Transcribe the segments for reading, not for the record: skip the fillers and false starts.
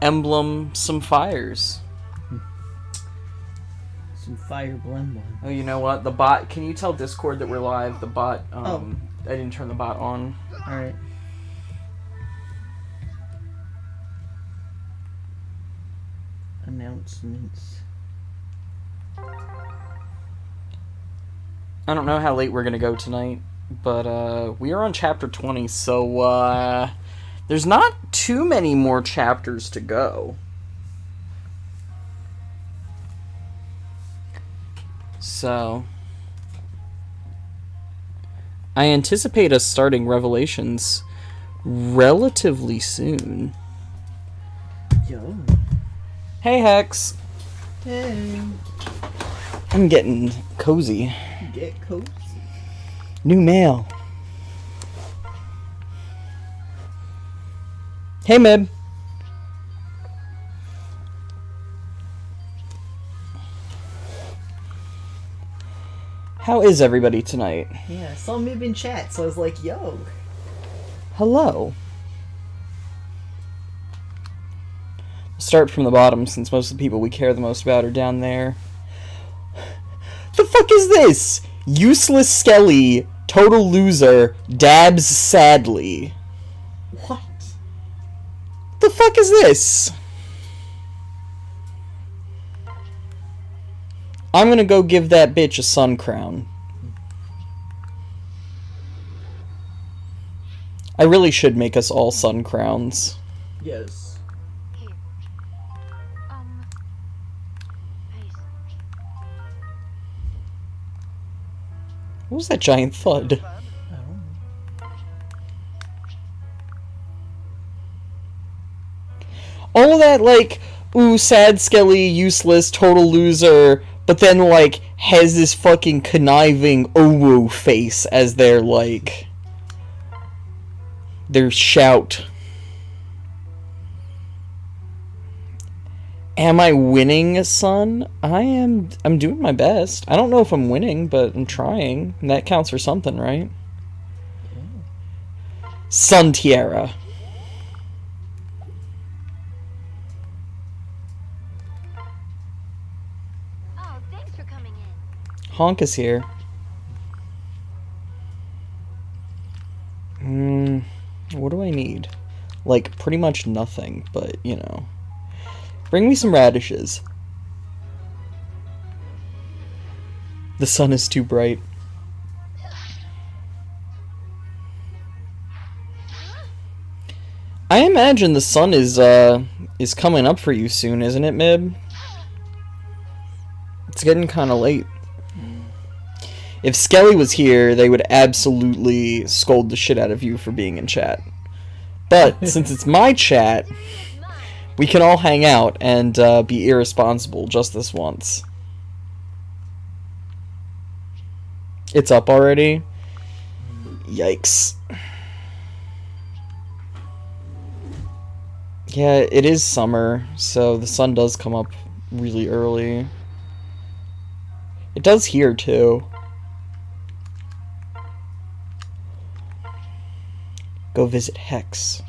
Emblem some fires. Some fire blend one. Oh, you know what? The bot... Can you tell Discord that we're live? The bot... Oh. I didn't turn the bot on. Alright. Announcements. I don't know how late we're gonna go tonight, but we are on chapter 20, so there's not too many more chapters to go. So I anticipate us starting Revelations relatively soon. Yo. Hey, Hex. Hey. I'm getting cozy. Get cozy. New mail. Hey, Mib. How is everybody tonight? Yeah, I saw Mib in chat, so I was like, yo. Hello. Start from the bottom, since most of the people we care the most about are down there. The fuck is this? Useless Skelly, total loser, dabs sadly. What? The fuck is this? I'm gonna go give that bitch a sun crown. I really should make us all sun crowns. Yes. What was that giant thud? I don't know. All of that, like, ooh, sad, skelly, useless, total loser, but then, like, has this fucking conniving oh face as their, like, their shout. Am I winning, son? I'm doing my best. I don't know if I'm winning, but I'm trying. And that counts for something, right? Yeah. Sun Tiara. Oh, thanks for coming in. Honk is here. What do I need? Like, pretty much nothing, but, you know. Bring me some radishes. The sun is too bright. I imagine the sun is coming up for you soon, isn't it, Mib? It's getting kind of late. If Skelly was here, they would absolutely scold the shit out of you for being in chat. But since it's my chat, we can all hang out and be irresponsible just this once. It's up already? Yikes. Yeah, it is summer, so the sun does come up really early. It does here, too. Go visit Hex.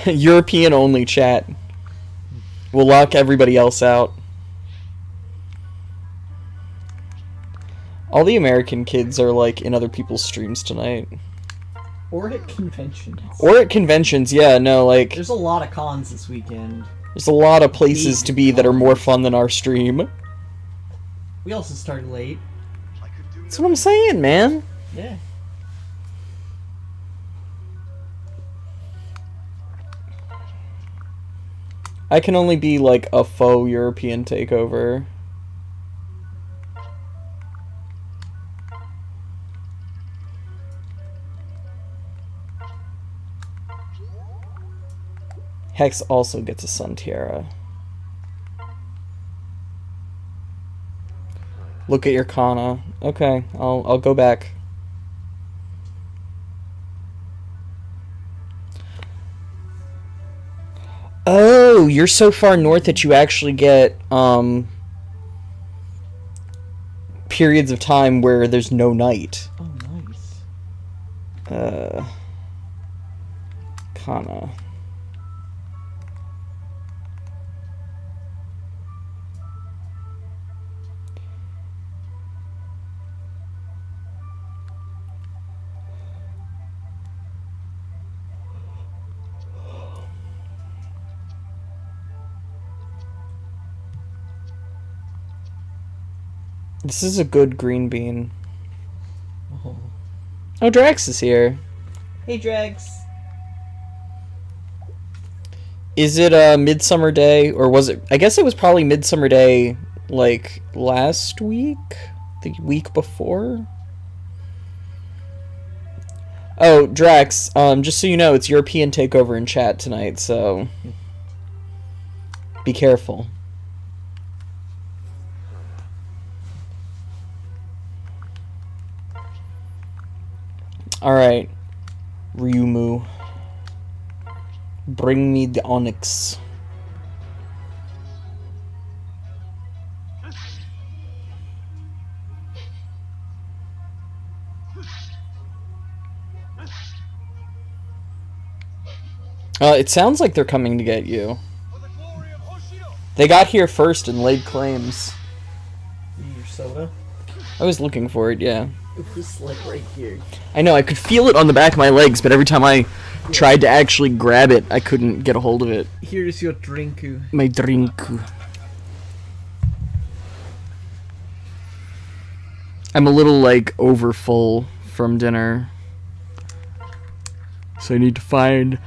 European only chat. We'll lock everybody else out. All the American kids are like in other people's streams tonight. Or at conventions. Or at conventions, yeah, no, like... There's a lot of cons this weekend. There's a lot of places to be that are more fun than our stream. We also started late. That's what I'm saying, man. Yeah. I can only be like a faux European takeover. Hex also gets a sun tiara. Look at your Kana. Okay, I'll go back. Oh, you're so far north that you actually get periods of time where there's no night. Oh, nice. Hana. This is a good green bean. Oh. Oh, Drax is here. Hey, Drax. Is it Midsummer Day, or was it? I guess it was probably Midsummer Day, like last week, the week before. Oh, Drax. Just so you know, it's European takeover in chat tonight, so be careful. All right, Ryumu. Bring me the onyx. It sounds like they're coming to get you. They got here first and laid claims. Your soda? I was looking for it, yeah. It was like right here. I know, I could feel it on the back of my legs, but every time I tried to actually grab it, I couldn't get a hold of it. Here is your drinku. My drink. I'm a little, like, overfull from dinner. So I need to find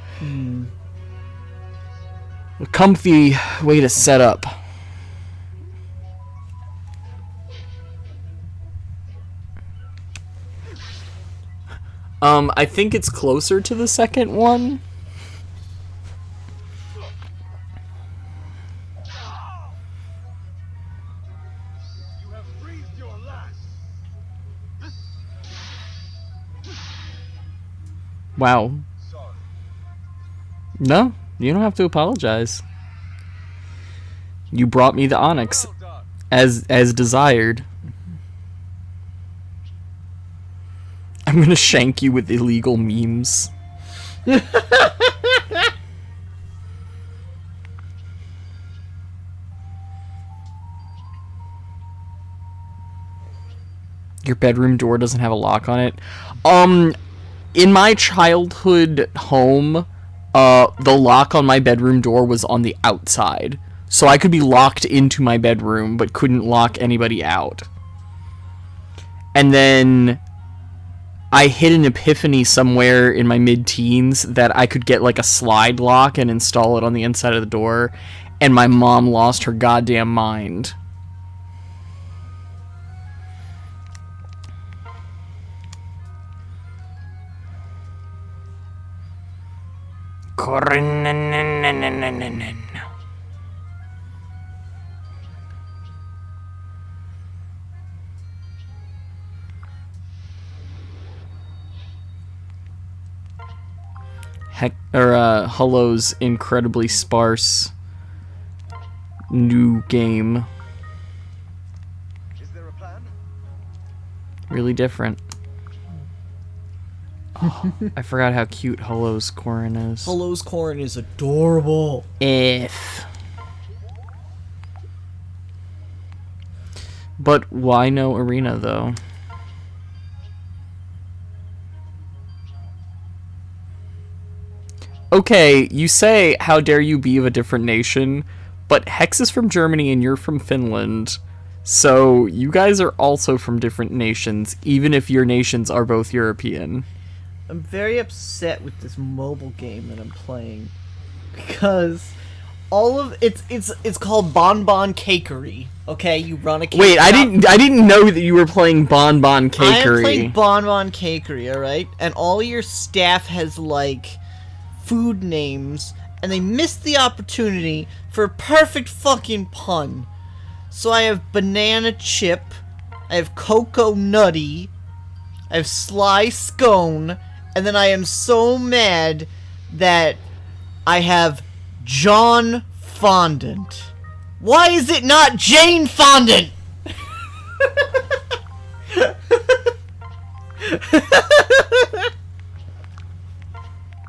a comfy way to set up. I think it's closer to the second one. You have breathed your last. Wow. Sorry. No, you don't have to apologize. You brought me the onyx Well done. as desired. I'm gonna shank you with illegal memes. Your bedroom door doesn't have a lock on it. In my childhood home, the lock on my bedroom door was on the outside. So I could be locked into my bedroom, but couldn't lock anybody out. And then I hit an epiphany somewhere in my mid-teens that I could get like a slide lock and install it on the inside of the door, and my mom lost her goddamn mind. Hullo's incredibly sparse new game. Is there a plan? Really different. Oh, I forgot how cute Hullo's Corin is. Hello's corn is adorable. If. But why no arena, though? Okay, you say, how dare you be of a different nation, but Hex is from Germany and you're from Finland. So, you guys are also from different nations, even if your nations are both European. I'm very upset with this mobile game that I'm playing because all of it's called Bonbon Cakery. Okay, you run a cake Wait, I shop. didn't know that you were playing Bonbon Cakery. I am playing Bonbon Cakery, all right, and all your staff has like food names, and they missed the opportunity for a perfect fucking pun. So I have banana chip, I have cocoa nutty, I have sly scone, and then I am so mad that I have John Fondant. Why is it not Jane Fondant?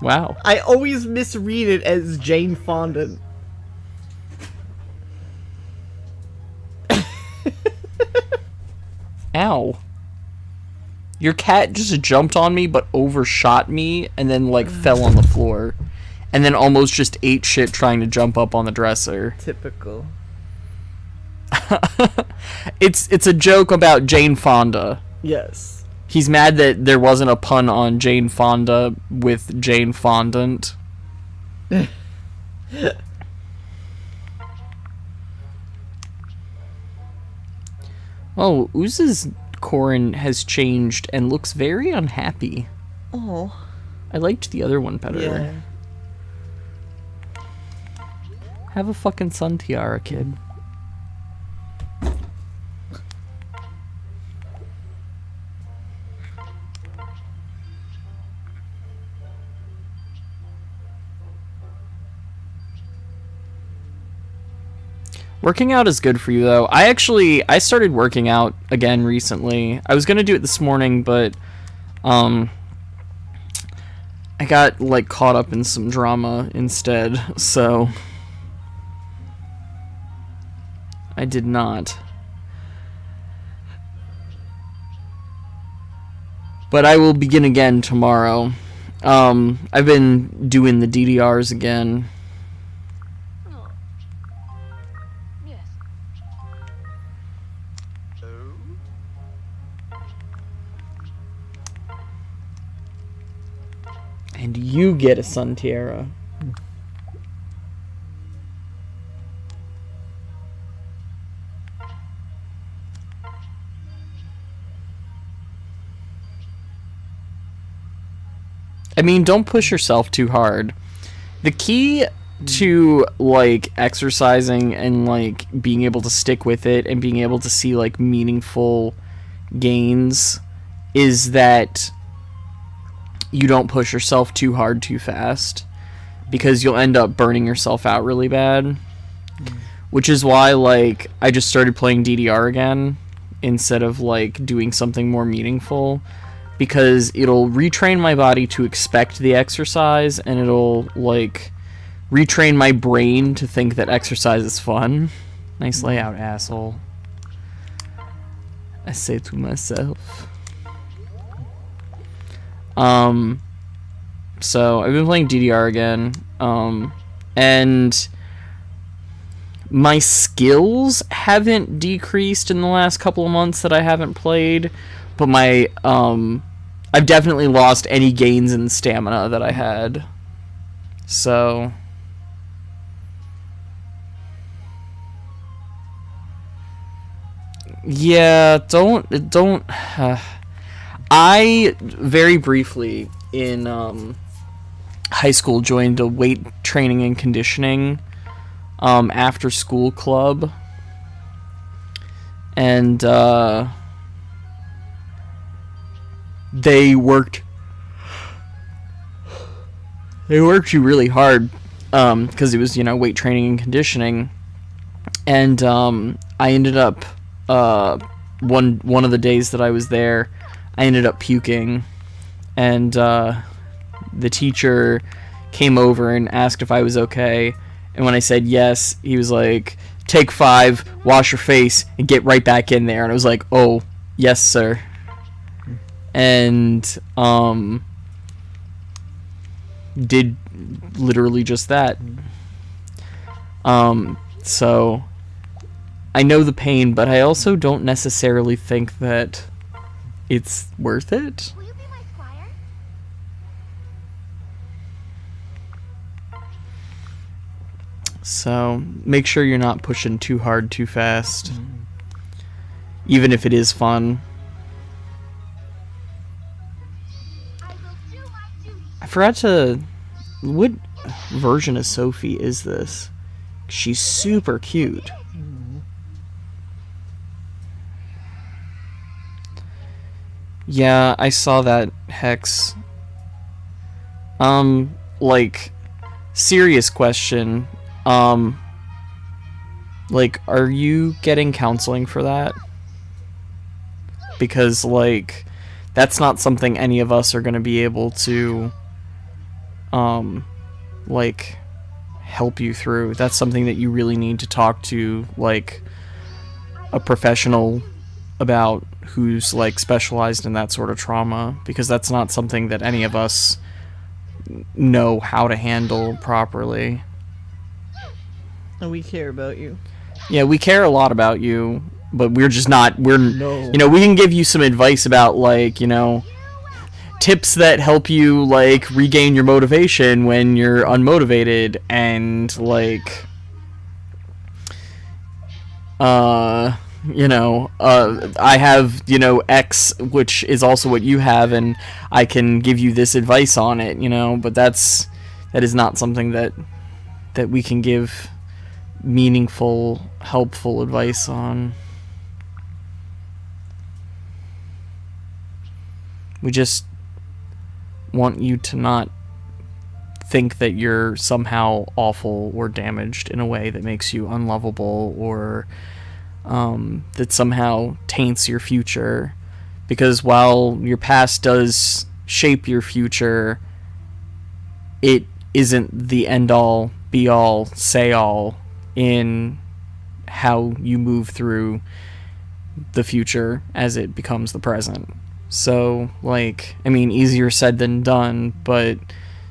Wow. I always misread it as Jane Fonda. Ow. Your cat just jumped on me but overshot me and then like fell on the floor. And then almost just ate shit trying to jump up on the dresser. Typical. It's a joke about Jane Fonda. Yes. He's mad that there wasn't a pun on Jane Fonda with Jane Fondant. Oh, Ooze's Corin has changed and looks very unhappy. Oh. I liked the other one better. Yeah. Have a fucking sun tiara, kid. Working out is good for you, though. I started working out again recently. I was gonna do it this morning, but I got like caught up in some drama instead, so I did not. But I will begin again tomorrow. I've been doing the DDRs again. Oh. Yes. And you get a sun tiara. I mean, don't push yourself too hard. The key to like exercising and like being able to stick with it and being able to see like meaningful gains is that you don't push yourself too hard too fast, because you'll end up burning yourself out really bad. Which is why like I just started playing DDR again instead of like doing something more meaningful, because it'll retrain my body to expect the exercise, and it'll like retrain my brain to think that exercise is fun. Nice layout, asshole. I say to myself. So I've been playing DDR again, and my skills haven't decreased in the last couple of months that I haven't played, but my, I've definitely lost any gains in stamina that I had. So yeah, don't I very briefly in high school joined a weight training and conditioning after school club, and they worked you really hard, because it was, you know, weight training and conditioning, and I ended up one of the days that I was there, I ended up puking, and the teacher came over and asked if I was okay, and when I said yes, he was like, "Take 5, wash your face, and get right back in there." And I was like, "Oh, yes, sir." And did literally just that. So I know the pain, but I also don't necessarily think that it's worth it. Will you be my squire? So make sure you're not pushing too hard too fast, even if it is fun. I will do my duty. I forgot to... What version of Sophie is this? She's super cute. Yeah, I saw that, Hex. Like, serious question. Like, are you getting counseling for that? Because, like, that's not something any of us are going to be able to like help you through. That's something that you really need to talk to like a professional about who's like specialized in that sort of trauma, because that's not something that any of us know how to handle properly. And we care about you. Yeah, we care a lot about you, but we're just not, No. you know, we can give you some advice about like, you know, tips that help you like regain your motivation when you're unmotivated, and like you know, I have, you know, X, which is also what you have, and I can give you this advice on it, you know, but that is not something that we can give meaningful, helpful advice on. We just want you to not think that you're somehow awful or damaged in a way that makes you unlovable, or that somehow taints your future. Because while your past does shape your future, it isn't the end-all, be-all, say-all in how you move through the future as it becomes the present. So, like, I mean, easier said than done, but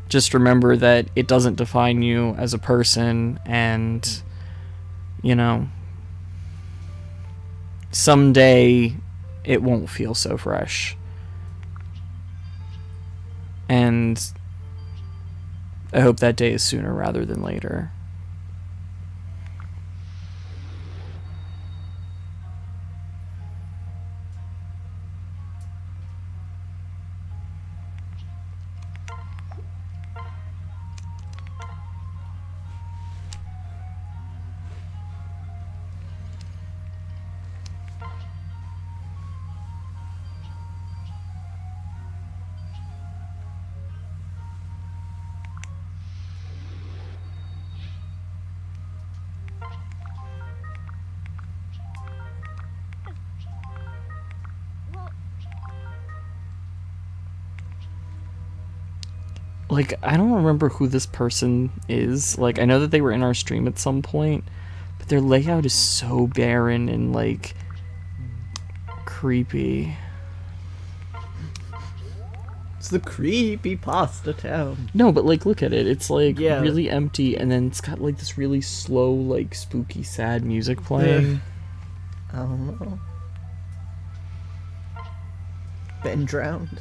just remember that it doesn't define you as a person, and, you know, someday it won't feel so fresh. And I hope that day is sooner rather than later. Like, I don't remember who this person is. Like, I know that they were in our stream at some point, but their layout is so barren and, like, creepy. It's the creepy pasta town. No, but, like, look at it. It's, like, Yeah. really empty, and then it's got, like, this really slow, like, spooky, sad music playing. I don't know. Been drowned.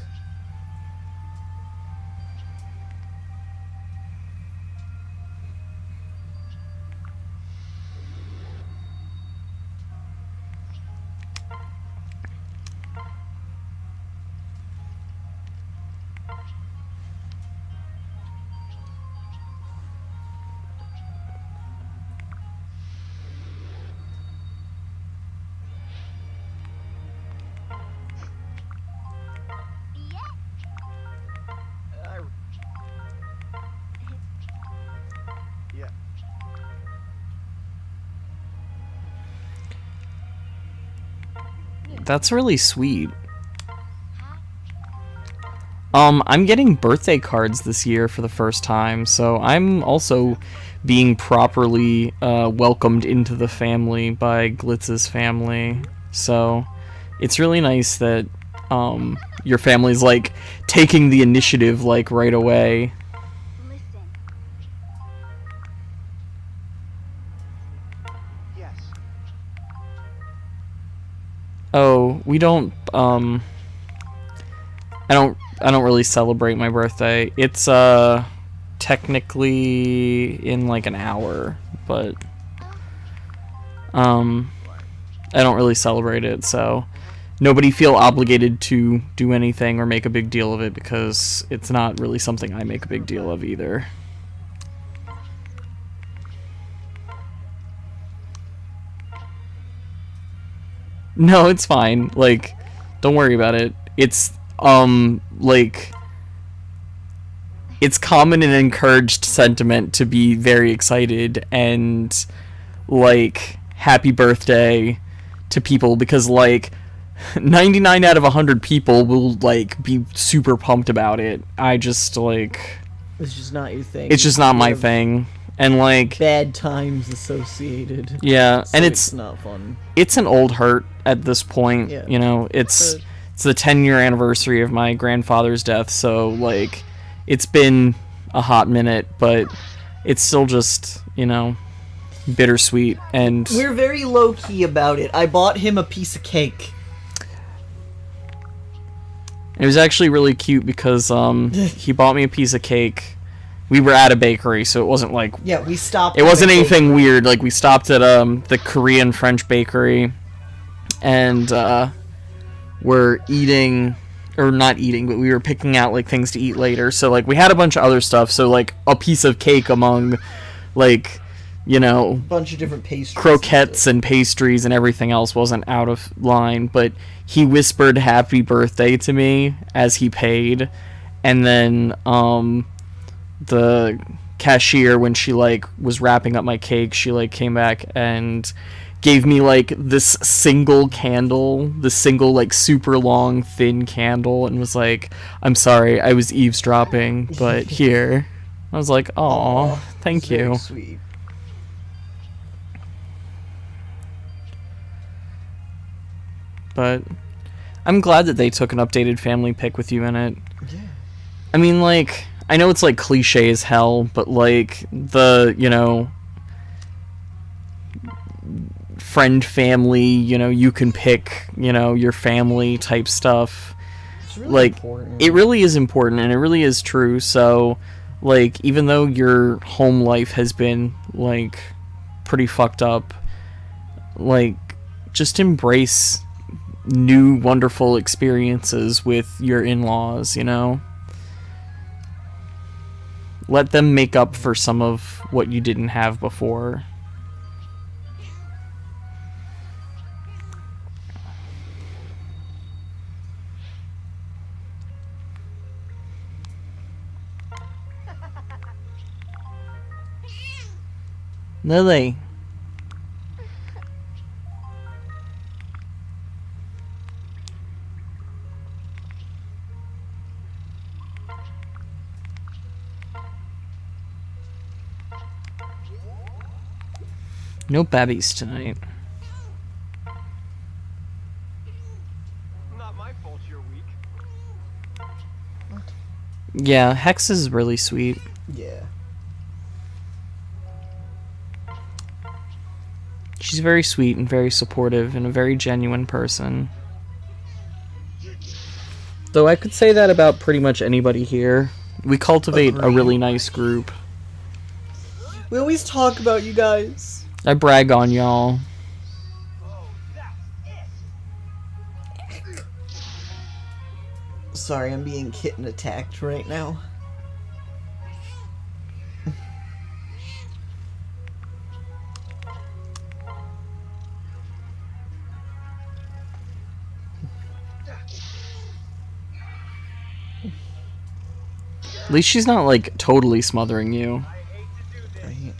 Yeah. That's really sweet. I'm getting birthday cards this year for the first time, so I'm also being properly welcomed into the family by Glitz's family. So it's really nice that your family's like taking the initiative like right away. Listen. Yes. Oh, we don't I don't really celebrate my birthday. It's technically in like an hour, but I don't really celebrate it, so nobody feel obligated to do anything or make a big deal of it, because it's not really something I make a big deal of either. No, it's fine. Like, don't worry about it. It's like, it's common and encouraged sentiment to be very excited and like happy birthday to people, because like 99 out of 100 people will like be super pumped about it. I just like, It's just not your thing. It's just not You my have thing. And like, Bad times associated. yeah, So and it's not fun. it's an old hurt at this point. Yeah. You know, it's But- the 10-year anniversary of my grandfather's death, so like, it's been a hot minute, but it's still just, you know, bittersweet. And We're very low key about it. I bought him a piece of cake. it was actually really cute because he bought me a piece of cake. We were at a bakery, so it wasn't like, Yeah, we stopped. it wasn't anything weird. Like, we stopped at the Korean French bakery, and we're eating, or not eating, but we were picking out like things to eat later. So like, we had a bunch of other stuff. So like, a piece of cake among, like, you know, Bunch of different pastries. croquettes and pastries and everything else wasn't out of line. But he whispered "Happy Birthday" to me as he paid, and then the cashier, when she like was wrapping up my cake, she like came back and gave me like this single candle, this single like super long thin candle, and was like, "I'm sorry, I was eavesdropping, but here." I was like, "Aw, thank It's very you." Sweet. But I'm glad that they took an updated family pic with you in it. Yeah. I mean, like, I know it's like cliche as hell, but like the, you know, friend family, you know, you can pick, you know, your family type stuff. It's really Like, important. it really is important, and it really is true. So like, even though your home life has been like pretty fucked up, like, just embrace new wonderful experiences with your in-laws, you know? Let them make up for some of what you didn't have before. Lily. No babbies tonight. Not my fault you're weak. Yeah, Hex is really sweet. Yeah. She's very sweet and very supportive and a very genuine person. Though I could say that about pretty much anybody here. We cultivate a Agreed. really nice group. We always talk about you guys. I brag on y'all. Sorry, I'm being kitten attacked right now. At least she's not like totally smothering you. Right.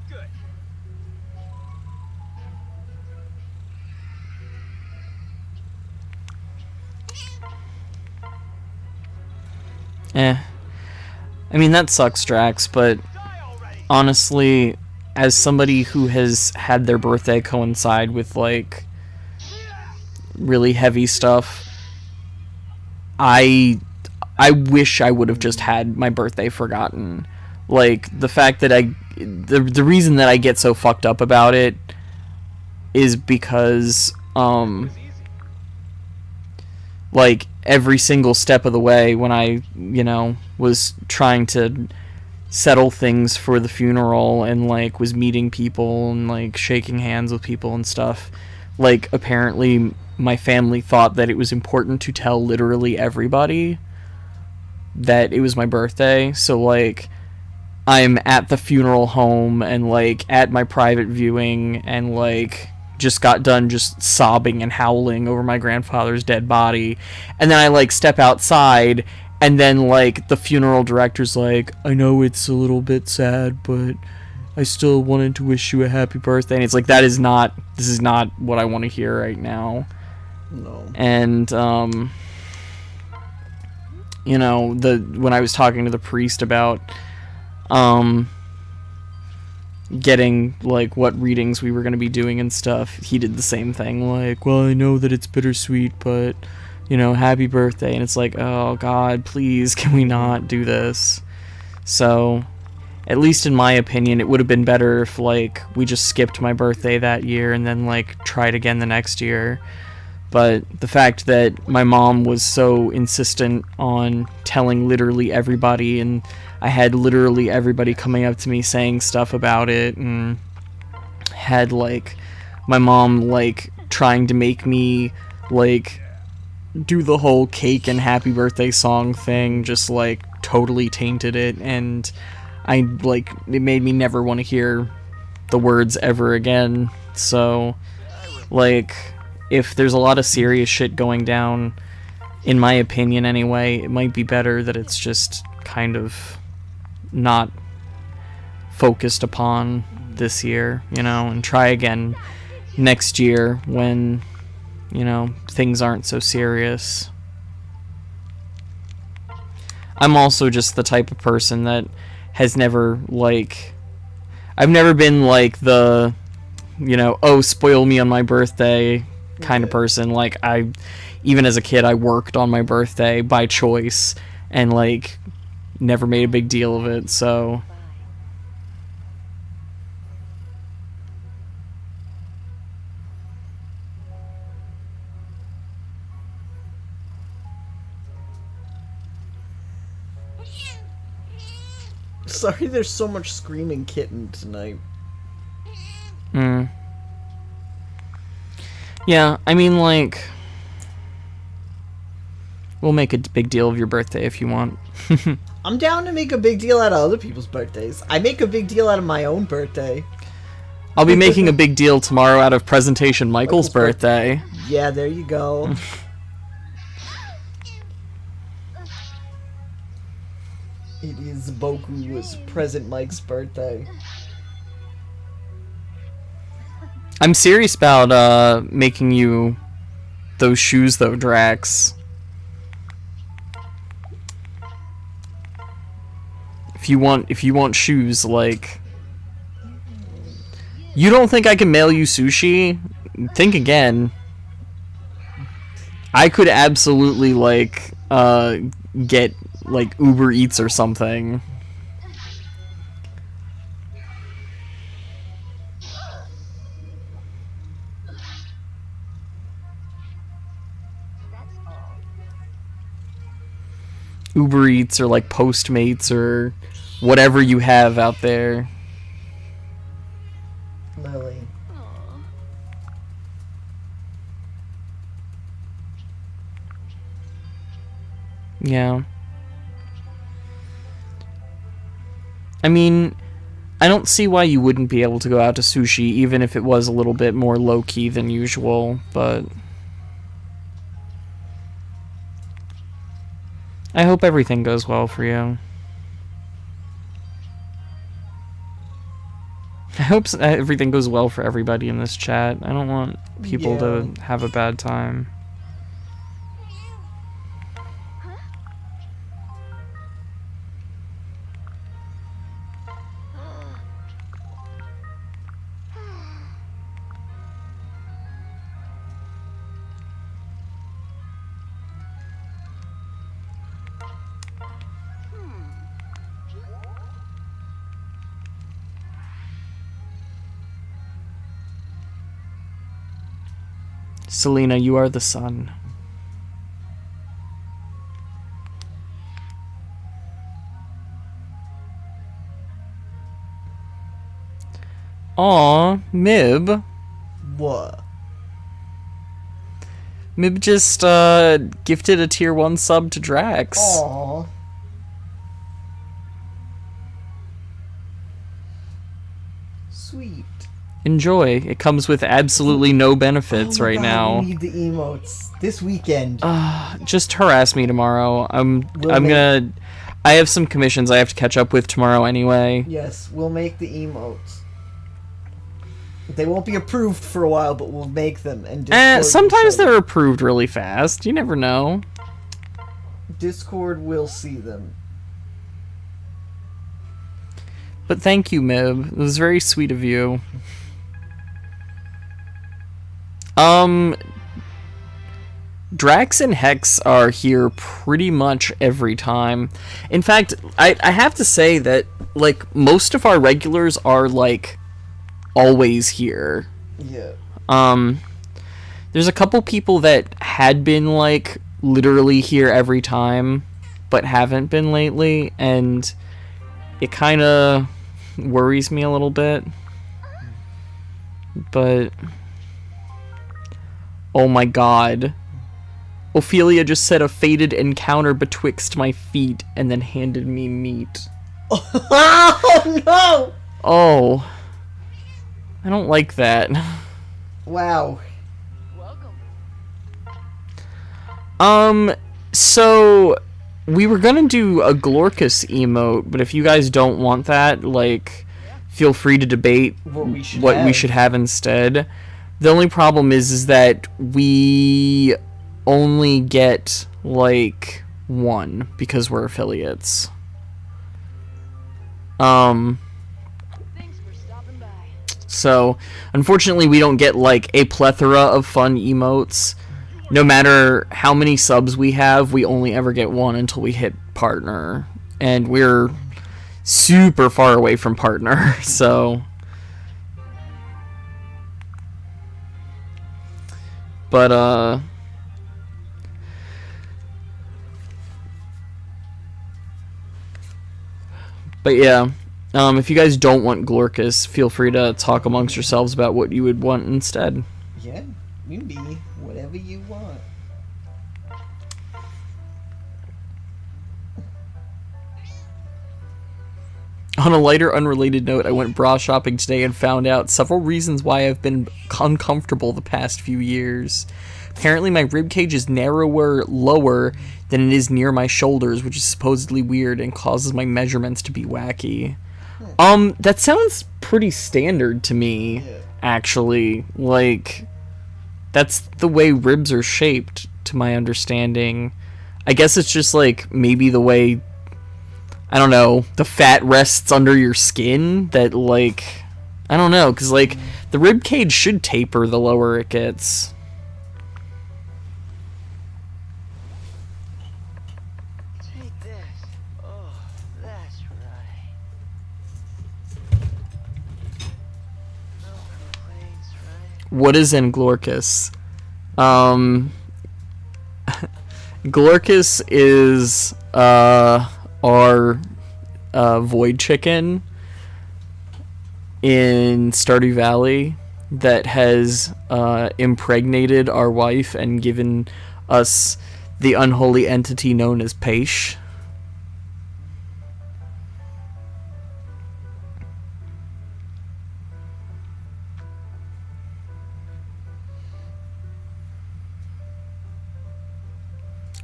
Good. I mean, that sucks, Drax, but honestly, as somebody who has had their birthday coincide with like really heavy stuff, I wish I would have just had my birthday forgotten. Like, the fact that the reason that I get so fucked up about it is because like, every single step of the way when I, you know, was trying to settle things for the funeral and like was meeting people and like shaking hands with people and stuff, like, apparently my family thought that it was important to tell literally everybody that it was my birthday. So like, I'm at the funeral home and like at my private viewing and like just got done just sobbing and howling over my grandfather's dead body, and then I like step outside and then like the funeral director's like, "I know it's a little bit sad, but I still wanted to wish you a happy birthday." And it's like, this is not what I want to hear right now. No. And you know, when I was talking to the priest about getting like what readings we were going to be doing and stuff, he did the same thing, like, well, I know that it's bittersweet, but you know, happy birthday. And it's like, oh god, please, can we not do this? So at least in my opinion, it would have been better if like we just skipped my birthday that year and then like tried again the next year. But the fact that my mom was so insistent on telling literally everybody, and I had literally everybody coming up to me saying stuff about it, and had like my mom like trying to make me like do the whole cake and happy birthday song thing, just like totally tainted it, and I like it made me never want to hear the words ever again. So like, if there's a lot of serious shit going down, in my opinion anyway, it might be better that it's just kind of not focused upon this year, you know, and try again next year when, you know, things aren't so serious. I'm also just the type of person that has never, like, I've never been like the, you know, oh, spoil me on my birthday kind of person. Like, even as a kid, I worked on my birthday by choice and like never made a big deal of it. So Sorry, there's so much screaming kitten tonight. yeah, I mean, like, we'll make a big deal of your birthday if you want. I'm down to make a big deal out of other people's birthdays. I make a big deal out of my own birthday. I'll be making a big deal tomorrow out of Presentation Michael's birthday. Yeah, there you go. It is Boku's present Mike's birthday. I'm serious about making you those shoes though, Drax. If you want shoes, like, you don't think I can mail you sushi? Think again. I could absolutely like get like Uber Eats or something. Uber Eats or like Postmates or whatever you have out there. Lily. Yeah. I mean, I don't see why you wouldn't be able to go out to sushi, even if it was a little bit more low-key than usual, but I hope everything goes well for you. I hope everything goes well for everybody in this chat. I don't want people to have a bad time. Selena, you are the sun. Aw, Mib. What? Mib just gifted a tier 1 sub to Drax. Aww. Sweet. Enjoy. It comes with absolutely no benefits right now. We need the emotes this weekend. Just harass me tomorrow. I'm We'll gonna. I have some commissions I have to catch up with tomorrow anyway. Yes, we'll make the emotes. They won't be approved for a while, but we'll make them. And Discord will Sometimes show they're them. approved really fast. You never know. Discord will see them. But thank you, Mib. It was very sweet of you. Drax and Hex are here pretty much every time. In fact, I have to say that, like, most of our regulars are, like, always here. Yeah. There's a couple people that had been, like, literally here every time, but haven't been lately, and it kind of worries me a little bit. But oh my god. Ophelia just said a fated encounter betwixt my feet and then handed me meat. Oh no! Oh. I don't like that. Wow. Welcome. So we were gonna do a Glorcus emote, but if you guys don't want that, like, feel free to debate What we should what we have. should have instead. The only problem is that we only get, like, one because we're affiliates. Thanks for stopping by. So, unfortunately, we don't get, like, a plethora of fun emotes. No matter how many subs we have, we only ever get one until we hit partner. And we're super far away from partner, so... But, yeah, if you guys don't want Glorcus, feel free to talk amongst yourselves about what you would want instead. Yeah, we can be whatever you want. On a lighter, unrelated note, I went bra shopping today and found out several reasons why I've been uncomfortable the past few years. Apparently, my ribcage is lower than it is near my shoulders, which is supposedly weird and causes my measurements to be wacky. That sounds pretty standard to me, actually. Like, that's the way ribs are shaped, to my understanding. I guess it's just, like, maybe the way, I don't know, the fat rests under your skin that, like, I don't know, because, like, the rib cage should taper the lower it gets. Take this. Oh, that's right. No complaints, right? What is Glorcus? Glorcus is, our void chicken in Stardew Valley that has impregnated our wife and given us the unholy entity known as Paish.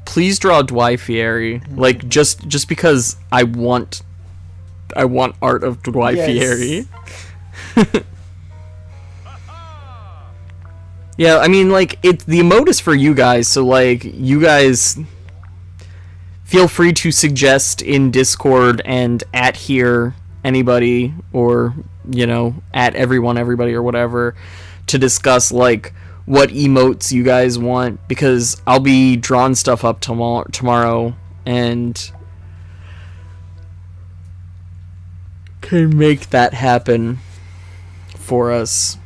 Please draw Dwyfieri. Like, just because I want art of Dwyfieri. Yeah, I mean, like, the emote is for you guys, so, like, you guys feel free to suggest in Discord and at here anybody, or, you know, at everybody or whatever, to discuss, like, what emotes you guys want, because I'll be drawing stuff up tomorrow and can make that happen for us.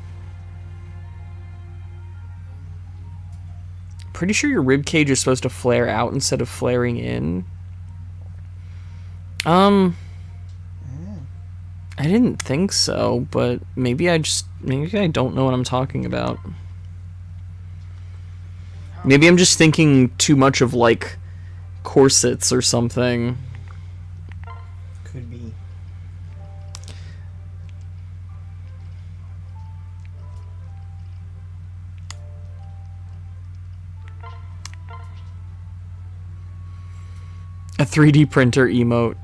Pretty sure your rib cage is supposed to flare out instead of flaring in. I didn't think so, but maybe I don't know what I'm talking about. Maybe I'm just thinking too much of, like, corsets or something. Could be. A 3D printer emote.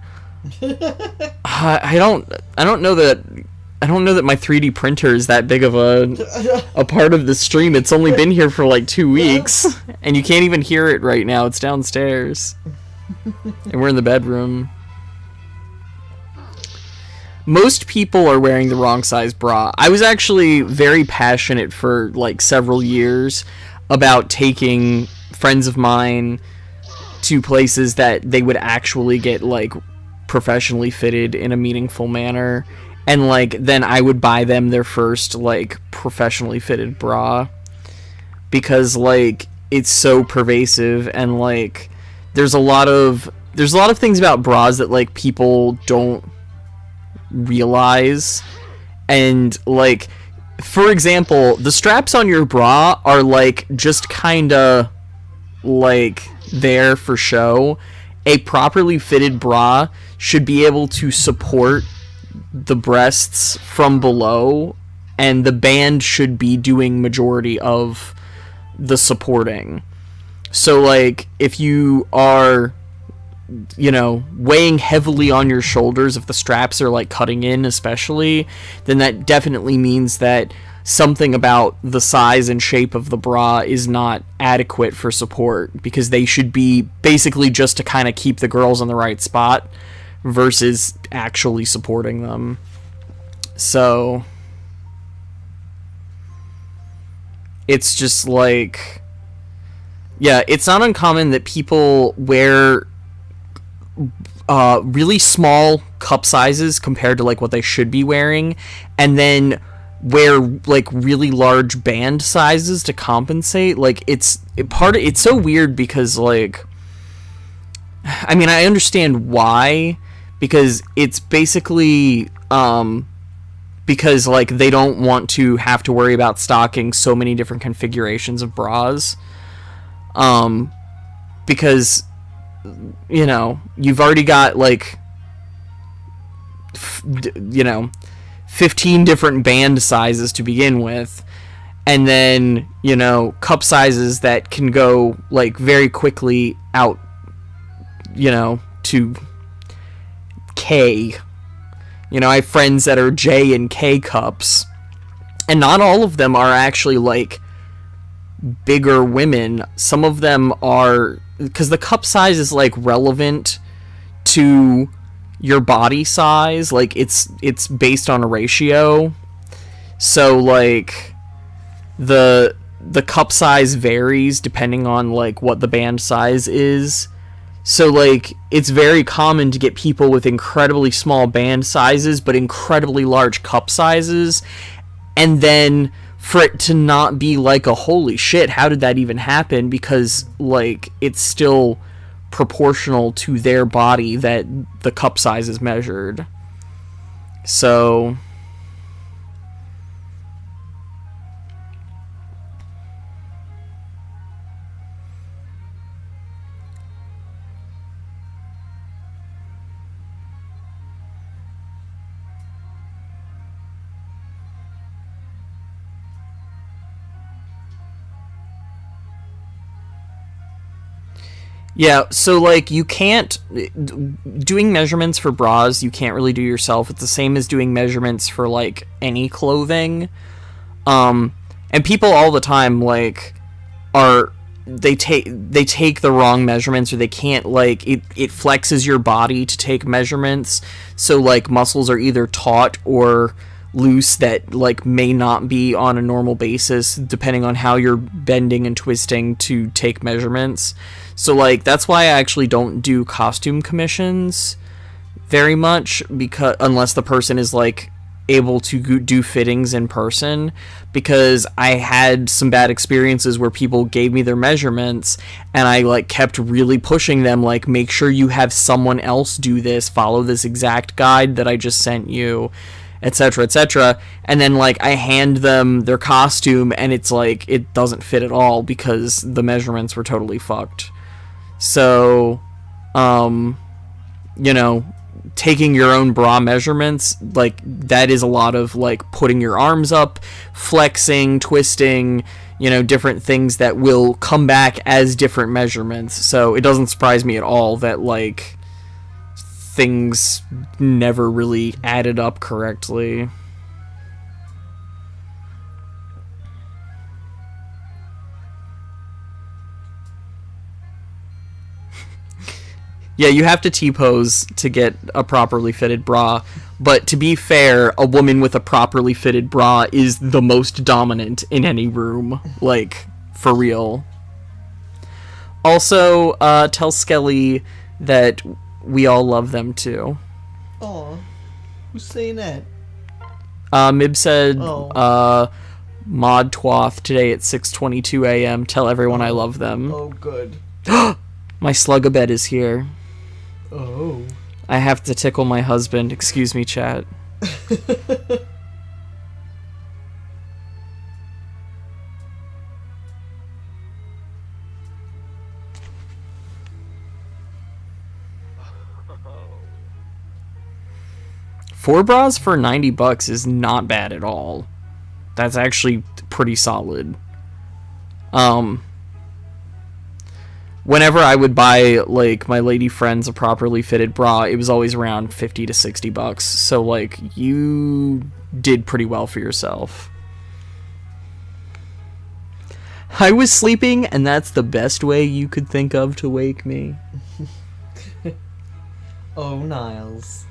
I don't know that I don't know that my 3D printer is that big of a part of the stream. It's only been here for like 2 weeks, and you can't even hear it right now. It's downstairs, and we're in the bedroom. Most people are wearing the wrong size bra. I was actually very passionate for like several years about taking friends of mine to places that they would actually get like professionally fitted in a meaningful manner, and like then I would buy them their first like professionally fitted bra, because like it's so pervasive, and like there's a lot of things about bras that like people don't realize. And like, for example, the straps on your bra are like just kinda like there for show. A properly fitted bra should be able to support the breasts from below, and the band should be doing majority of the supporting. So like, if you are, you know, weighing heavily on your shoulders, if the straps are like cutting in especially, then that definitely means that something about the size and shape of the bra is not adequate for support, because they should be basically just to kind of keep the girls on the right spot versus actually supporting them. So it's just like, yeah, it's not uncommon that people wear really small cup sizes compared to like what they should be wearing, and then wear like really large band sizes to compensate. Like it's so weird, because like, I mean, I understand why, because it's basically because like they don't want to have to worry about stocking so many different configurations of bras, because, you know, you've already got like 15 different band sizes to begin with, and then, you know, cup sizes that can go like very quickly out, you know, to K. You know, I have friends that are J and K cups, and not all of them are actually like bigger women. Some of them are, because the cup size is like relevant to your body size, like it's based on a ratio. So like the cup size varies depending on like what the band size is. So like it's very common to get people with incredibly small band sizes but incredibly large cup sizes, and then for it to not be like a holy shit, how did that even happen? Because like it's still proportional to their body that the cup size is measured. So yeah, so like you can't, doing measurements for bras, you can't really do yourself. It's the same as doing measurements for like any clothing. And people all the time like they take the wrong measurements, or they can't, like it flexes your body to take measurements. So like muscles are either taut or loose that like may not be on a normal basis depending on how you're bending and twisting to take measurements. So like that's why I actually don't do costume commissions very much, because unless the person is like able to do fittings in person, because I had some bad experiences where people gave me their measurements and I like kept really pushing them, like, make sure you have someone else do this, follow this exact guide that I just sent you, etc., etc. And then like I hand them their costume and it's like it doesn't fit at all because the measurements were totally fucked. So you know, taking your own bra measurements, like that is a lot of like putting your arms up, flexing, twisting, you know, different things that will come back as different measurements. So it doesn't surprise me at all that like things never really added up correctly. Yeah, you have to T-pose to get a properly fitted bra. But to be fair, a woman with a properly fitted bra is the most dominant in any room. Like, for real. Also, tell Skelly that we all love them too. Aw. Who's saying that? Mib said, Oh. Mod Twoth today at 6:22 a.m. Tell everyone I love them. Oh, good. My slug-a-bed is here. Oh. I have to tickle my husband. Excuse me, chat. Four bras for $90 is not bad at all. That's actually pretty solid. Whenever I would buy, like, my lady friends a properly fitted bra, it was always around $50 to $60. So, like, you did pretty well for yourself. I was sleeping, and that's the best way you could think of to wake me. Oh, Niles.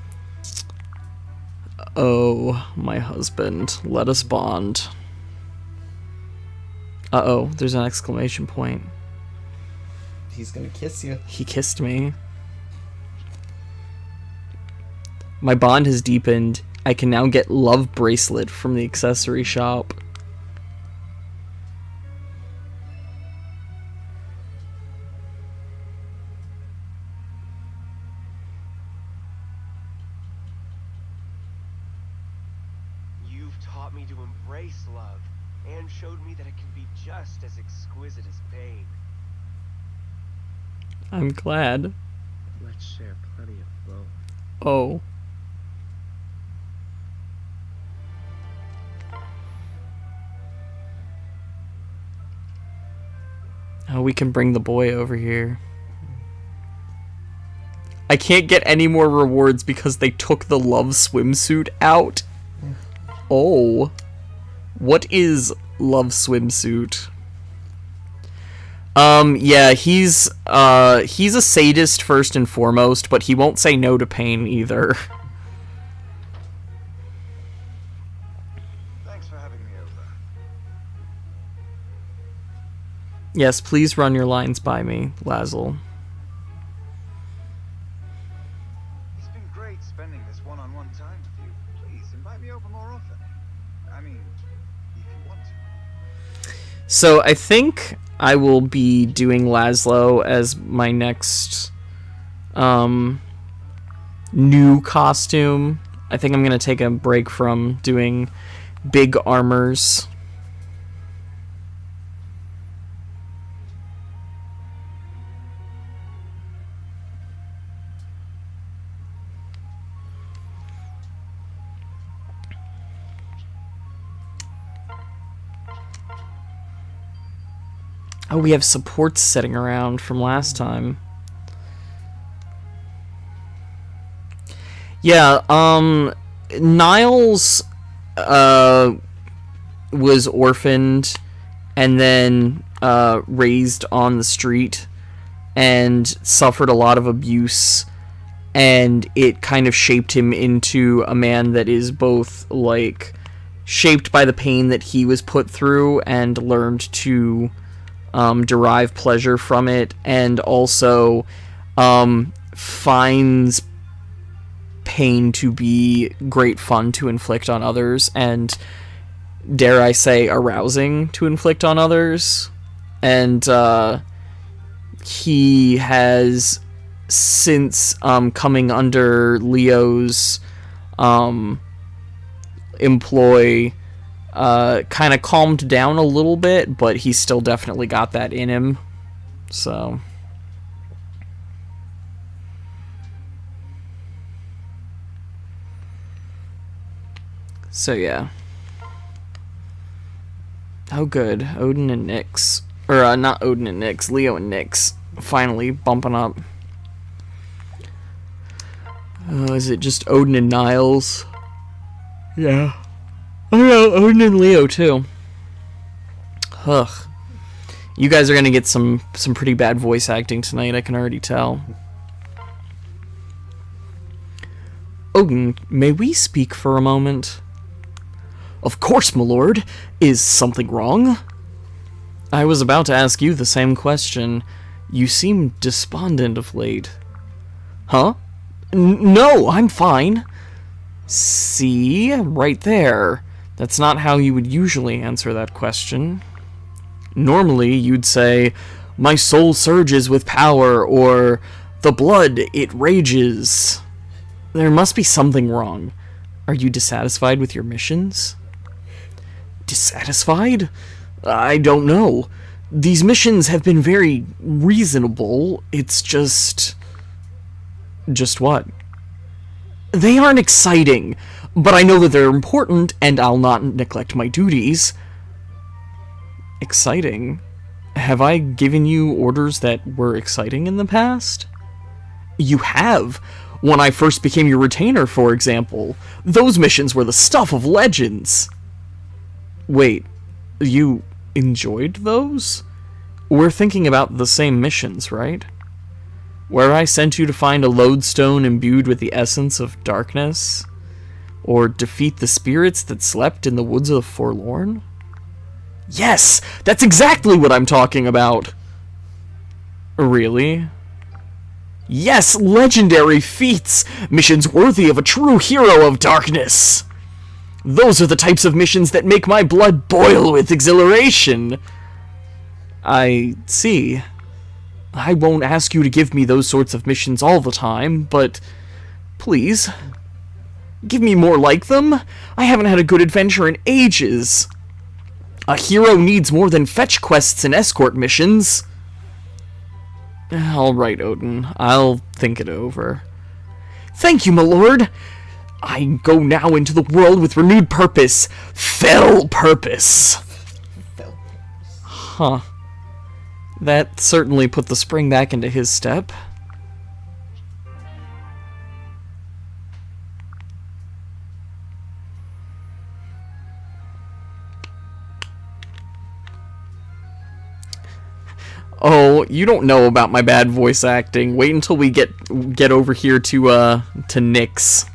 Oh, my husband. Let us bond. Uh-oh, there's an exclamation point. He's gonna kiss you. He kissed me. My bond has deepened. I can now get love bracelet from the accessory shop. You've taught me to embrace love, and showed me that it can be just as exquisite as pain. I'm glad. Let's share plenty of both. Oh. Oh, we can bring the boy over here. I can't get any more rewards because they took the love swimsuit out. Oh. What is love swimsuit? Yeah, he's a sadist first and foremost, but he won't say no to pain either. Thanks for having me over. Yes, please run your lines by me, Lazel. It's been great spending this one-on-one time with you. Please invite me over more often. I mean, if you want to. So I think I will be doing Laszlo as my next new costume. I think I'm going to take a break from doing big armors. Oh, we have supports sitting around from last time. Yeah, Niles was orphaned and then raised on the street and suffered a lot of abuse, and it kind of shaped him into a man that is both, like, shaped by the pain that he was put through and learned to derive pleasure from it, and also finds pain to be great fun to inflict on others, and dare I say arousing to inflict on others. And he has since coming under Leo's employ kind of calmed down a little bit, but he's still definitely got that in him. So yeah. Oh good, Odin and Nyx, or not Odin and Nyx, Leo and Nyx finally bumping up. Is it just Odin and Niles? Yeah. Oh no, Odin and Leo too. Ugh. You guys are gonna get some pretty bad voice acting tonight, I can already tell. Odin, may we speak for a moment? Of course, my lord. Is something wrong? I was about to ask you the same question. You seem despondent of late. Huh? No, I'm fine. See? Right there. That's not how you would usually answer that question. Normally, you'd say, my soul surges with power, or the blood, it rages. There must be something wrong. Are you dissatisfied with your missions? Dissatisfied? I don't know. These missions have been very reasonable. It's just... Just what? They aren't exciting, but I know that they're important, and I'll not neglect my duties. Exciting? Have I given you orders that were exciting in the past? You have. When I first became your retainer, for example. Those missions were the stuff of legends. Wait, you enjoyed those? We're thinking about the same missions, right? Where I sent you to find a lodestone imbued with the essence of darkness? Or defeat the spirits that slept in the woods of the forlorn? Yes! That's exactly what I'm talking about! Really? Yes, legendary feats! Missions worthy of a true hero of darkness! Those are the types of missions that make my blood boil with exhilaration! I see. I won't ask you to give me those sorts of missions all the time, but please, give me more like them. I haven't had a good adventure in ages. A hero needs more than fetch quests and escort missions. Alright, Odin, I'll think it over. Thank you, my lord. I go now into the world with renewed purpose. Fell purpose. Huh. That certainly put the spring back into his step. Oh, you don't know about my bad voice acting. Wait until we get over here to Nyx.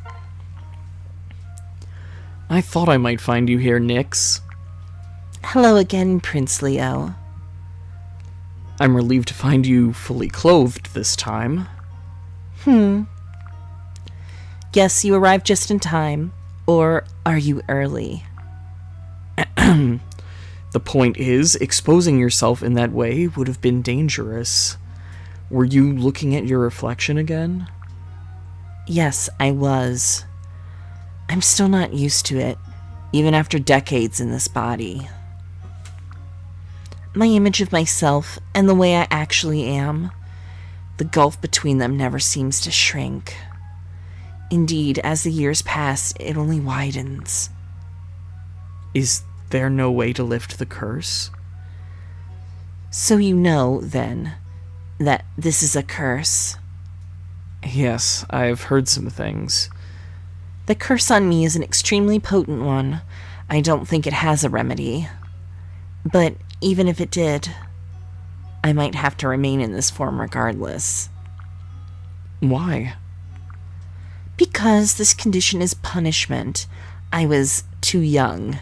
I thought I might find you here, Nyx. Hello again, Prince Leo. I'm relieved to find you fully clothed this time. Guess you arrived just in time. Or are you early? The point is, exposing yourself in that way would have been dangerous. Were you looking at your reflection again? Yes, I was. I'm still not used to it, even after decades in this body. My image of myself and the way I actually am, the gulf between them never seems to shrink. Indeed, as the years pass, it only widens. Is there no way to lift the curse? So you know, then, that this is a curse. Yes, I've heard some things. The curse on me is an extremely potent one. I don't think it has a remedy. But even if it did, I might have to remain in this form regardless. Why? Because this condition is punishment. I was too young,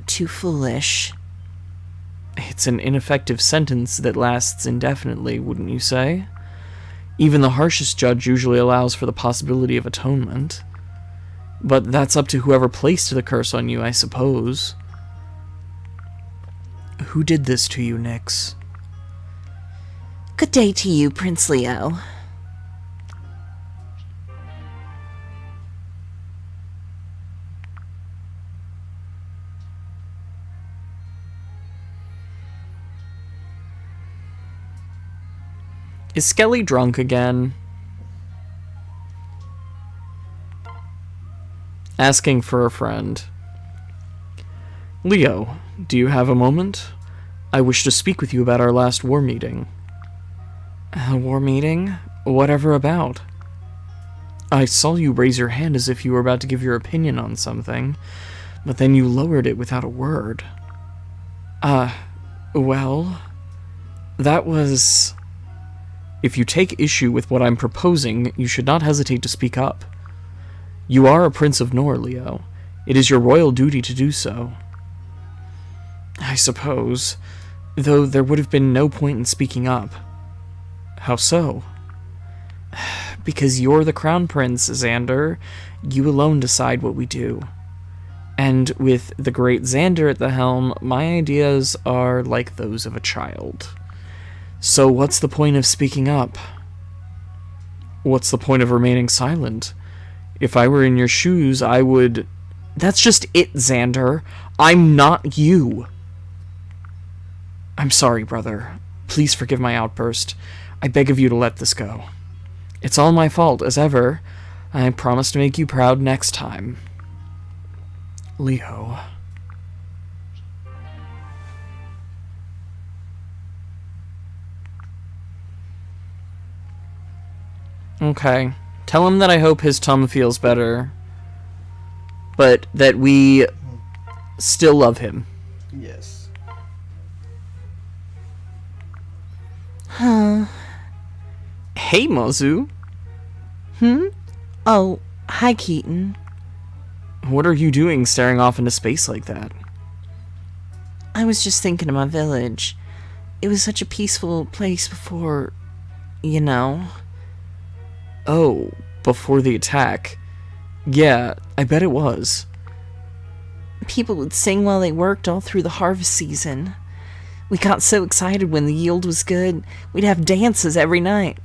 too foolish. It's an ineffective sentence that lasts indefinitely, wouldn't you say? Even the harshest judge usually allows for the possibility of atonement. But that's up to whoever placed the curse on you, I suppose. Who did this to you, Nyx? Good day to you, Prince Leo. Is Skelly drunk again? Asking for a friend. Leo, do you have a moment? I wish to speak with you about our last war meeting. A war meeting? Whatever about? I saw you raise your hand as if you were about to give your opinion on something, but then you lowered it without a word. Well, that was... If you take issue with what I'm proposing, you should not hesitate to speak up. You are a Prince of Nor, Leo. It is your royal duty to do so. I suppose, though there would have been no point in speaking up. How so? Because you're the Crown Prince, Xander. You alone decide what we do. And with the great Xander at the helm, my ideas are like those of a child. So what's the point of speaking up? What's the point of remaining silent? If I were in your shoes, I would... That's just it, Xander. I'm not you. I'm sorry, brother. Please forgive my outburst. I beg of you to let this go. It's all my fault, as ever. I promise to make you proud next time. Leo. Okay. Tell him that I hope his tum feels better. But that we still love him. Yes. Hey, Mozu. Oh, hi, Keaton. What are you doing staring off into space like that? I was just thinking of my village. It was such a peaceful place before, you know. Oh, before the attack. Yeah, I bet it was. People would sing while they worked all through the harvest season. We got so excited when the yield was good, we'd have dances every night.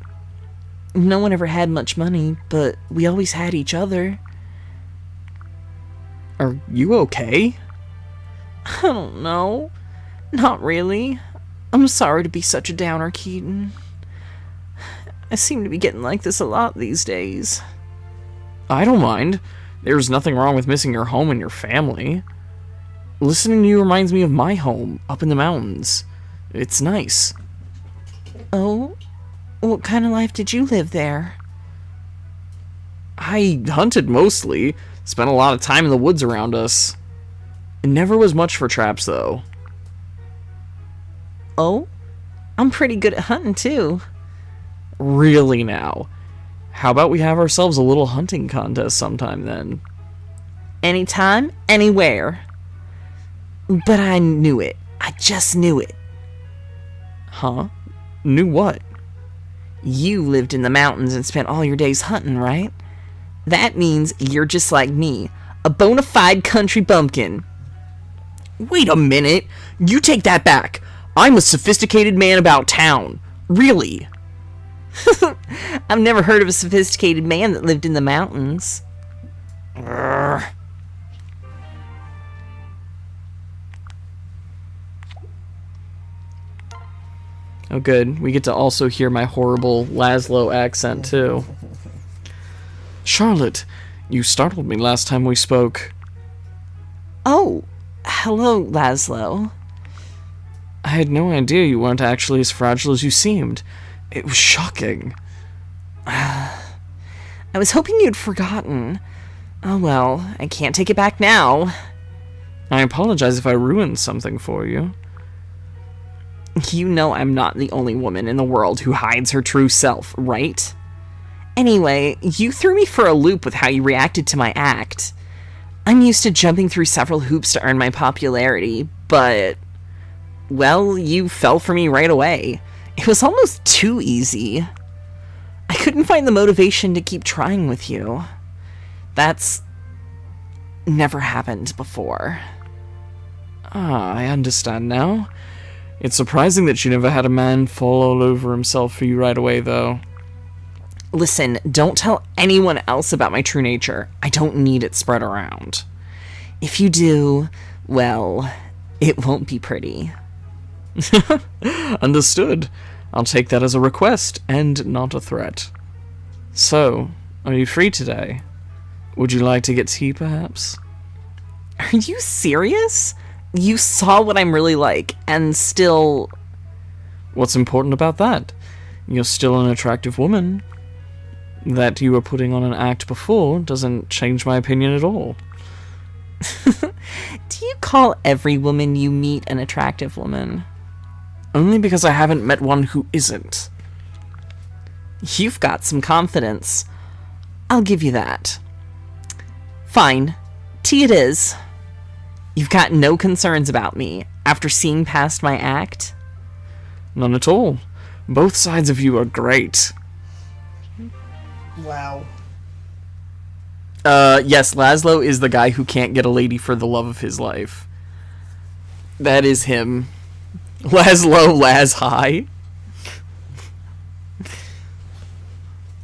No one ever had much money, but we always had each other. Are you okay? I don't know. Not really. I'm sorry to be such a downer, Keaton. I seem to be getting like this a lot these days. I don't mind. There's nothing wrong with missing your home and your family. Listening to you reminds me of my home, up in the mountains. It's nice. Oh? What kind of life did you live there? I hunted mostly. Spent a lot of time in the woods around us. It never was much for traps, though. Oh? I'm pretty good at hunting, too. Really now? How about we have ourselves a little hunting contest sometime then? Anytime, anywhere. But I knew it. I just knew it. Huh? Knew what? You lived in the mountains and spent all your days hunting, right? That means you're just like me, a bona fide country bumpkin. Wait a minute! You take that back! I'm a sophisticated man about town. Really? I've never heard of a sophisticated man that lived in the mountains. Urgh. Oh good, we get to also hear my horrible Laszlo accent too. Charlotte, you startled me last time we spoke. Oh, hello, Laszlo. I had no idea you weren't actually as fragile as you seemed. It was shocking. I was hoping you'd forgotten. Oh well, I can't take it back now. I apologize if I ruined something for you. You know I'm not the only woman in the world who hides her true self, right? Anyway, you threw me for a loop with how you reacted to my act. I'm used to jumping through several hoops to earn my popularity, but... well, you fell for me right away. It was almost too easy. I couldn't find the motivation to keep trying with you. That's... never happened before. Ah, I understand now. It's surprising that you never had a man fall all over himself for you right away, though. Listen, don't tell anyone else about my true nature. I don't need it spread around. If you do, well, it won't be pretty. Understood. I'll take that as a request, and not a threat. So, are you free today? Would you like to get tea, perhaps? Are you serious? You saw what I'm really like, and still... What's important about that? You're still an attractive woman. That you were putting on an act before doesn't change my opinion at all. Do you call every woman you meet an attractive woman? Only because I haven't met one who isn't. You've got some confidence. I'll give you that. Fine. Tea it is. You've got no concerns about me after seeing past my act? None at all. Both sides of you are great. Wow. Yes, Laszlo is the guy who can't get a lady for the love of his life. That is him. Laszlo Laz High.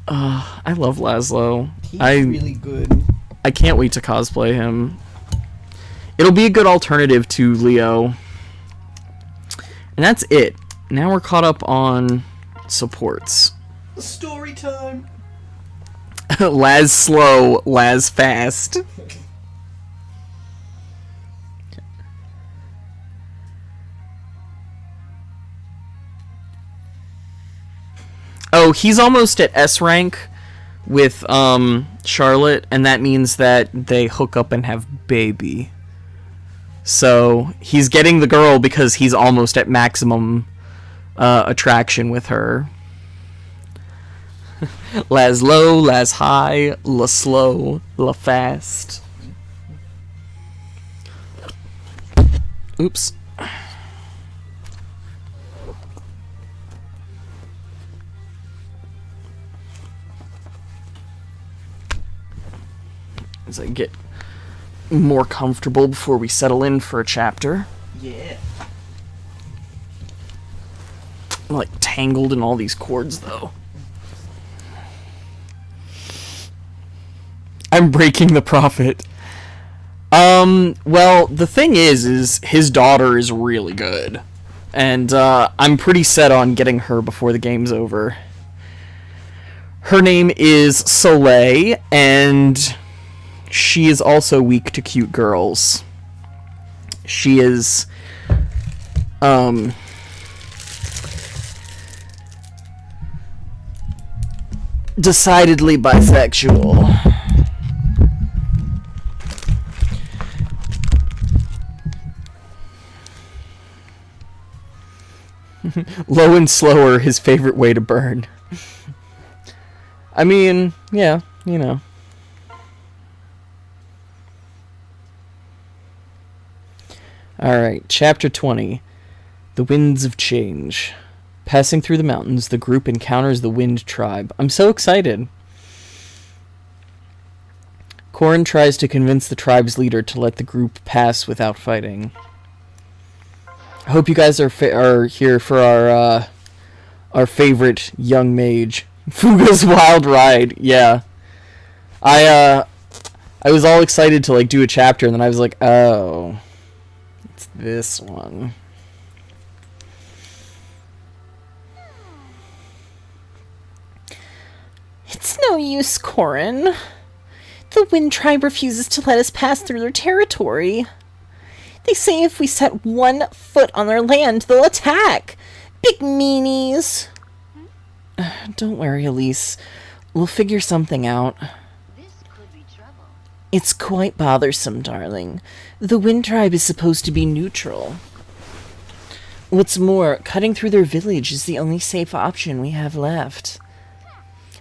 I love Laszlo. He's I really good. I can't wait to cosplay him. It'll be a good alternative to Leo. And that's it. Now we're caught up on supports. Story time. Laz slow, Laz fast. Oh, he's almost at S rank with Charlotte, and that means that they hook up and have baby. So he's getting the girl because he's almost at maximum attraction with her. Laz low, Laz high, La slow, La fast. Oops. As I get more comfortable before we settle in for a chapter. Yeah. I'm like tangled in all these cords though. I'm breaking the prophet. Well, the thing is his daughter is really good. And I'm pretty set on getting her before the game's over. Her name is Soleil, and she is also weak to cute girls. She is, decidedly bisexual. Low and slower, his favorite way to burn. I mean, yeah, you know. Alright, Chapter 20. The Winds of Change. Passing through the mountains, the group encounters the Wind Tribe. I'm so excited. Corin tries to convince the tribe's leader to let the group pass without fighting. I hope you guys are here for our favorite young mage, Fuga's Wild Ride. Yeah, I was all excited to like do a chapter, and then I was like, oh, it's this one. It's no use, Corin. The Wind Tribe refuses to let us pass through their territory. They say if we set 1 foot on their land, they'll attack. Big meanies. Don't worry, Elise. We'll figure something out. This could be trouble. It's quite bothersome, darling. The Wind Tribe is supposed to be neutral. What's more, cutting through their village is the only safe option we have left.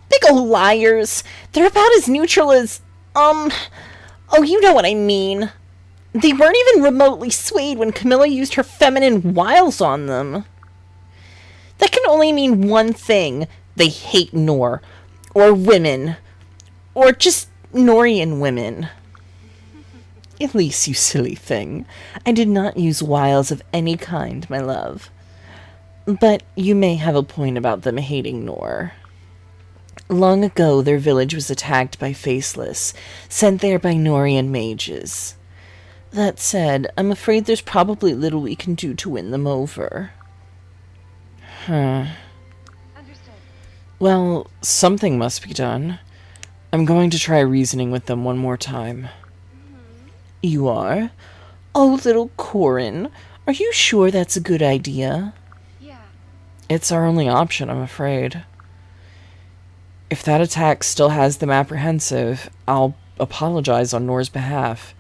Big ol' liars. They're about as neutral as, oh, you know what I mean. They weren't even remotely swayed when Camilla used her feminine wiles on them. That can only mean one thing. They hate Nor. Or women. Or just Norian women. Elise, you silly thing. I did not use wiles of any kind, my love. But you may have a point about them hating Nor. Long ago, their village was attacked by Faceless, sent there by Norian mages. That said, I'm afraid there's probably little we can do to win them over. Understood. Well, something must be done. I'm going to try reasoning with them one more time. You are? Oh, little Corin, are you sure that's a good idea? Yeah. It's our only option, I'm afraid. If that attack still has them apprehensive, I'll apologize on Nor's behalf.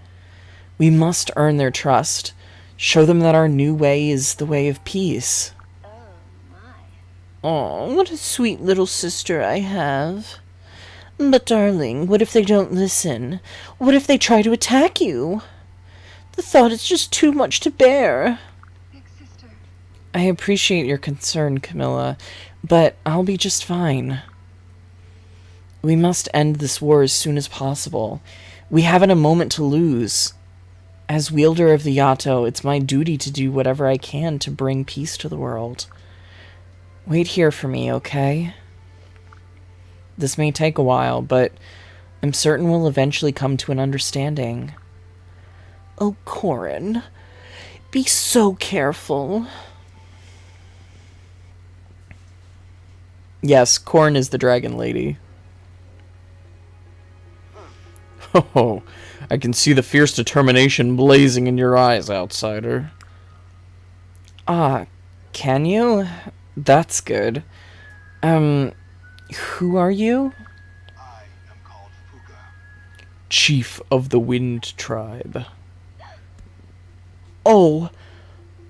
We must earn their trust. Show them that our new way is the way of peace. Oh my. Oh, what a sweet little sister I have. But darling, what if they don't listen? What if they try to attack you? The thought is just too much to bear. Big sister. I appreciate your concern, Camilla, but I'll be just fine. We must end this war as soon as possible. We haven't a moment to lose. As wielder of the Yato, it's my duty to do whatever I can to bring peace to the world. Wait here for me, okay? This may take a while, but I'm certain we'll eventually come to an understanding. Oh, Corin, be so careful. Yes, Corn is the dragon lady. Oh, I can see the fierce determination blazing in your eyes, outsider. Ah, can you? That's good. Who are you? I am called Fuga. Chief of the Wind Tribe. Oh,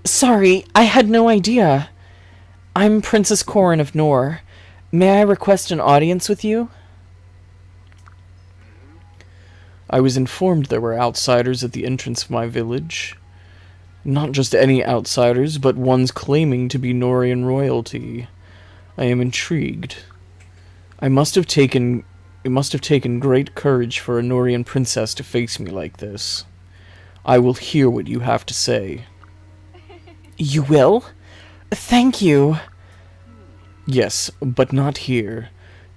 sorry, I had no idea. I'm Princess Corin of Nor. May I request an audience with you? I was informed there were outsiders at the entrance of my village. Not just any outsiders, but ones claiming to be Norian royalty. I am intrigued. It must have taken great courage for a Norian princess to face me like this. I will hear what you have to say. You will? Thank you. Yes, but not here.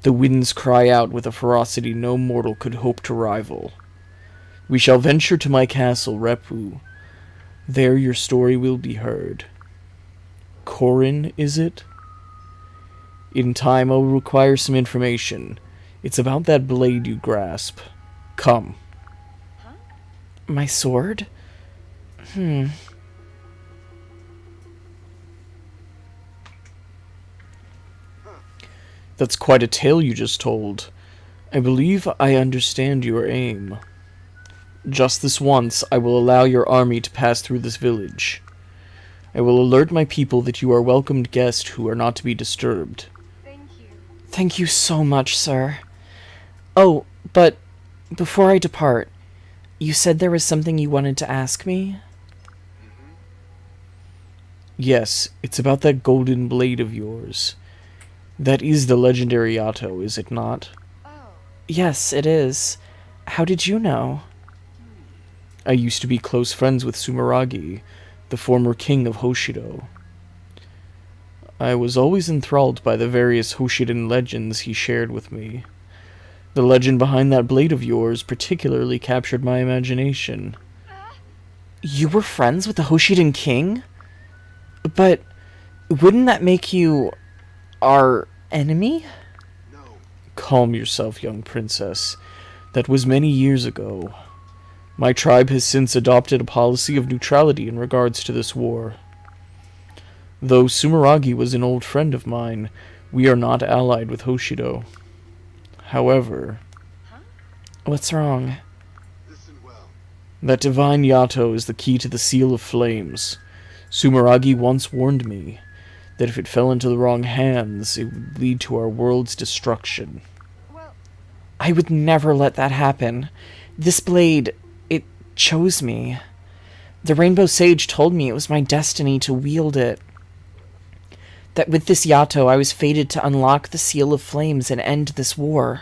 The winds cry out with a ferocity no mortal could hope to rival. We shall venture to my castle, Repu. There your story will be heard. Corin, is it? In time I will require some information. It's about that blade you grasp. Come. My sword? That's quite a tale you just told. I believe I understand your aim. Just this once, I will allow your army to pass through this village. I will alert my people that you are welcomed guests who are not to be disturbed. Thank you. Thank you so much, sir. Oh, but before I depart, you said there was something you wanted to ask me? Yes, it's about that golden blade of yours. That is the legendary Yato, is it not? Oh, Yes, it is. How did you know? I used to be close friends with Sumeragi, the former king of Hoshido. I was always enthralled by the various Hoshidan legends he shared with me. The legend behind that blade of yours particularly captured my imagination. You were friends with the Hoshidan king? But wouldn't that make you our enemy? Calm yourself, young princess. That was many years ago. My tribe has since adopted a policy of neutrality in regards to this war. Though Sumeragi was an old friend of mine, we are not allied with Hoshido. However, What's wrong? that divine Yato is the key to the Seal of Flames. Sumeragi once warned me that if it fell into the wrong hands, it would lead to our world's destruction. well, I would never let that happen. This blade, it chose me. The Rainbow Sage told me it was my destiny to wield it. That with this Yato, I was fated to unlock the Seal of Flames and end this war.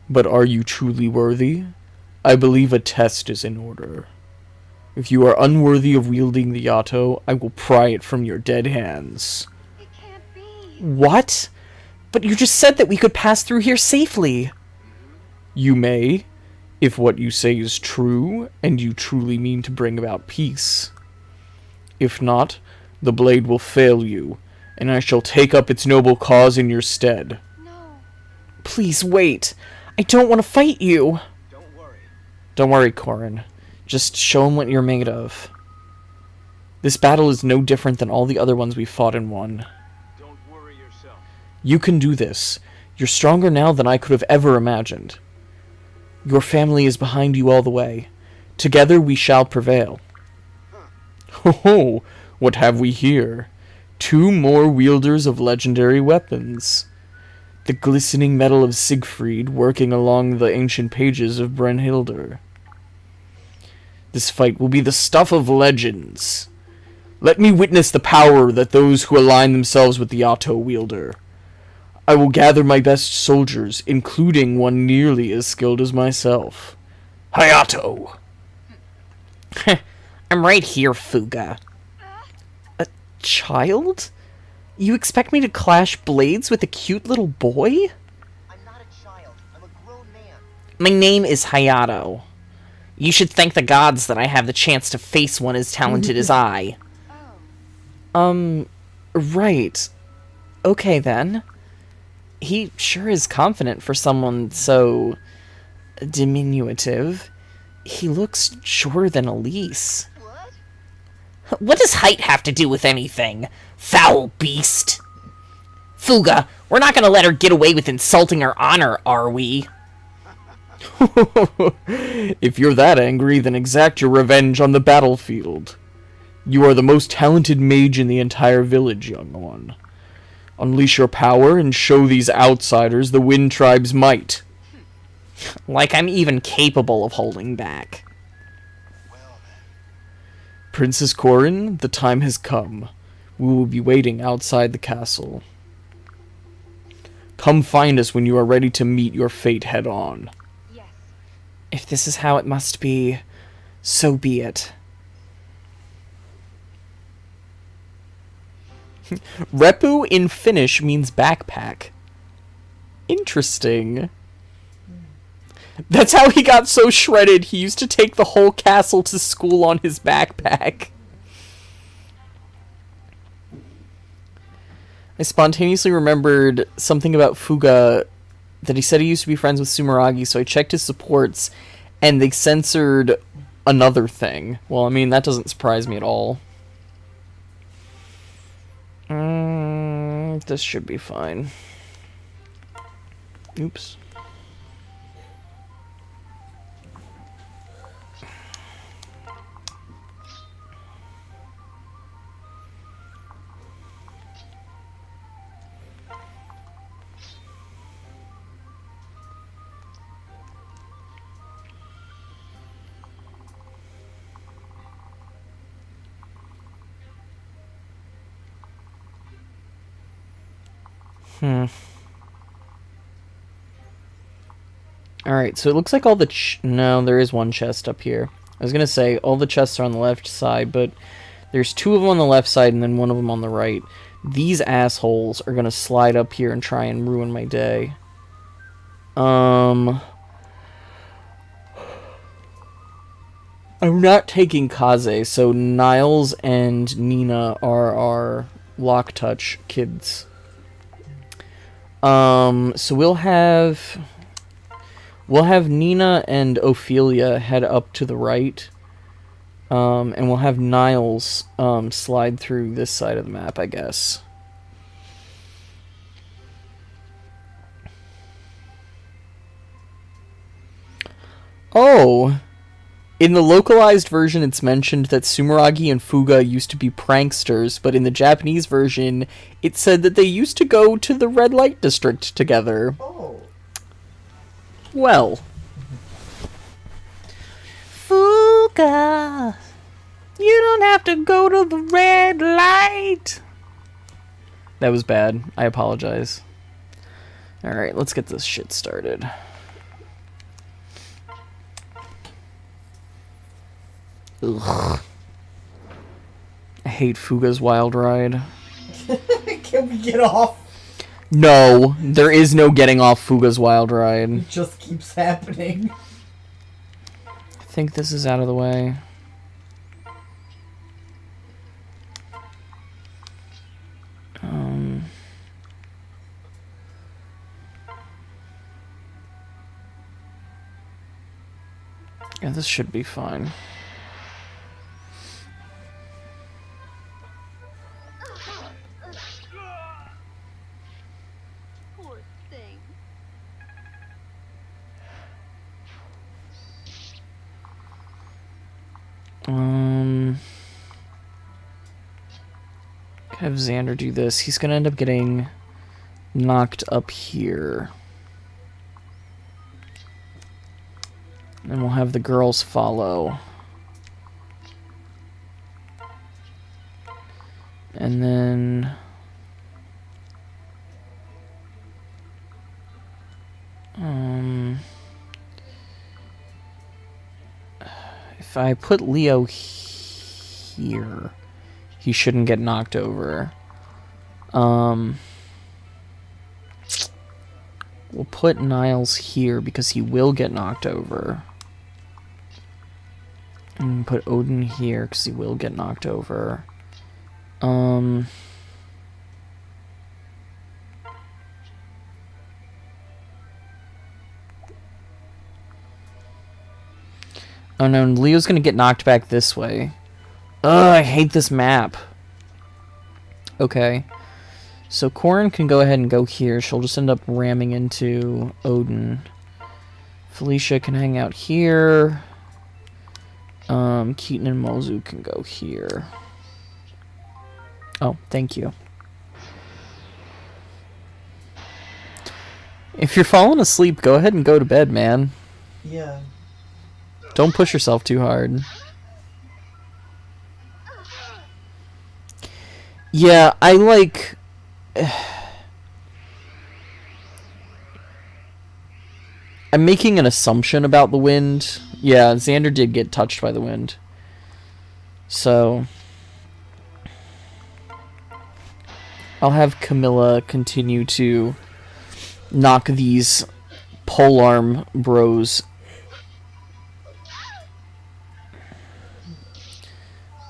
But are you truly worthy? I believe a test is in order. If you are unworthy of wielding the Yato, I will pry it from your dead hands. it can't be. What? But you just said that we could pass through here safely. You may, if what you say is true, and you truly mean to bring about peace. If not, the blade will fail you, and I shall take up its noble cause in your stead. No. Please wait. I don't want to fight you. Don't worry, Corin. Just show him what you're made of. This battle is no different than all the other ones we fought and won. Don't worry yourself. You can do this. You're stronger now than I could have ever imagined. Your family is behind you all the way. Together we shall prevail. Ho ho! What have we here? 2 more wielders of legendary weapons. The glistening metal of Siegfried working along the ancient pages of Brennhilder. This fight will be the stuff of legends. Let me witness the power that those who align themselves with the Otto wielder. I will gather my best soldiers, including one nearly as skilled as myself. Hayato! I'm right here, Fuga. A child? You expect me to clash blades with a cute little boy? I'm not a child. I'm a grown man. My name is Hayato. You should thank the gods that I have the chance to face one as talented as I. Right. Okay, then. He sure is confident for someone so diminutive. He looks shorter than Elise. What does height have to do with anything? Foul beast! Fuga, we're not gonna let her get away with insulting her honor, are we? If you're that angry, then exact your revenge on the battlefield. You are the most talented mage in the entire village, young one. Unleash your power and show these outsiders the Wind Tribe's might. Like I'm even capable of holding back. Princess Corin, the time has come. We will be waiting outside the castle. Come find us when you are ready to meet your fate head-on. Yes. If this is how it must be, so be it. Repu in Finnish means backpack. Interesting. That's how he got so shredded. He used to take the whole castle to school on his backpack. I spontaneously remembered something about Fuga that he said he used to be friends with Sumeragi, so I checked his supports, and they censored another thing. Well, I mean, that doesn't surprise me at all. This should be fine. Oops. Alright, so it looks like all the no, there is one chest up here. I was gonna say, all the chests are on the left side, but there's two of them on the left side and then one of them on the right. These assholes are gonna slide up here and try and ruin my day. I'm not taking Kaze, so Niles and Nina are our lock touch kids. So we'll have Nina and Ophelia head up to the right. And we'll have Niles slide through this side of the map, I guess. Oh! In the localized version, it's mentioned that Sumeragi and Fuga used to be pranksters, but in the Japanese version, it said that they used to go to the red light district together. Oh. Well. Fuga, you don't have to go to the red light. That was bad. I apologize. Alright, let's get this shit started. Ugh. I hate Fuga's wild ride. Can we get off? No, there is no getting off Fuga's wild ride. It just keeps happening. I think this is out of the way. Yeah, this should be fine. Poor thing. Have Xander do this. He's gonna end up getting knocked up here. And we'll have the girls follow. And then... if I put Leo here, he shouldn't get knocked over. We'll put Niles here because he will get knocked over. And put Odin here because he will get knocked over. Oh no, Leo's gonna get knocked back this way. Ugh, I hate this map. Okay. So Corin can go ahead and go here. She'll just end up ramming into Odin. Felicia can hang out here. Keaton and Mozu can go here. Oh, thank you. If you're falling asleep, go ahead and go to bed, man. Yeah. Don't push yourself too hard. Yeah, I like... I'm making an assumption about the wind. Yeah, Xander did get touched by the wind. So... I'll have Camilla continue to knock these polearm bros.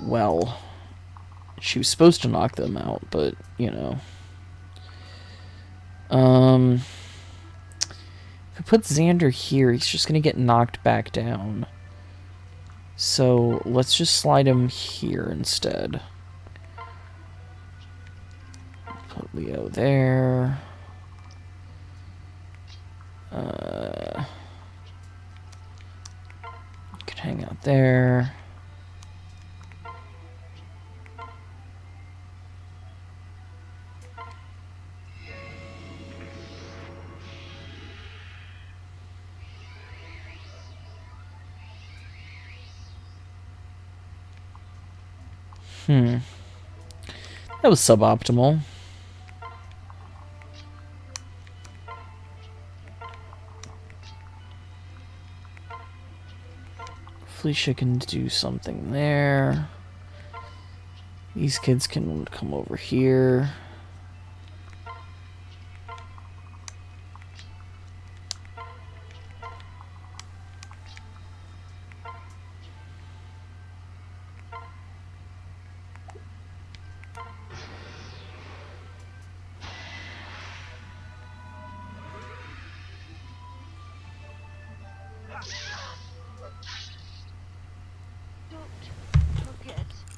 Well, she was supposed to knock them out, but, you know. If I put Xander here, he's just going to get knocked back down. So, let's just slide him here instead. Put Leo there. Could hang out there. That was suboptimal. Felicia can do something there. These kids can come over here.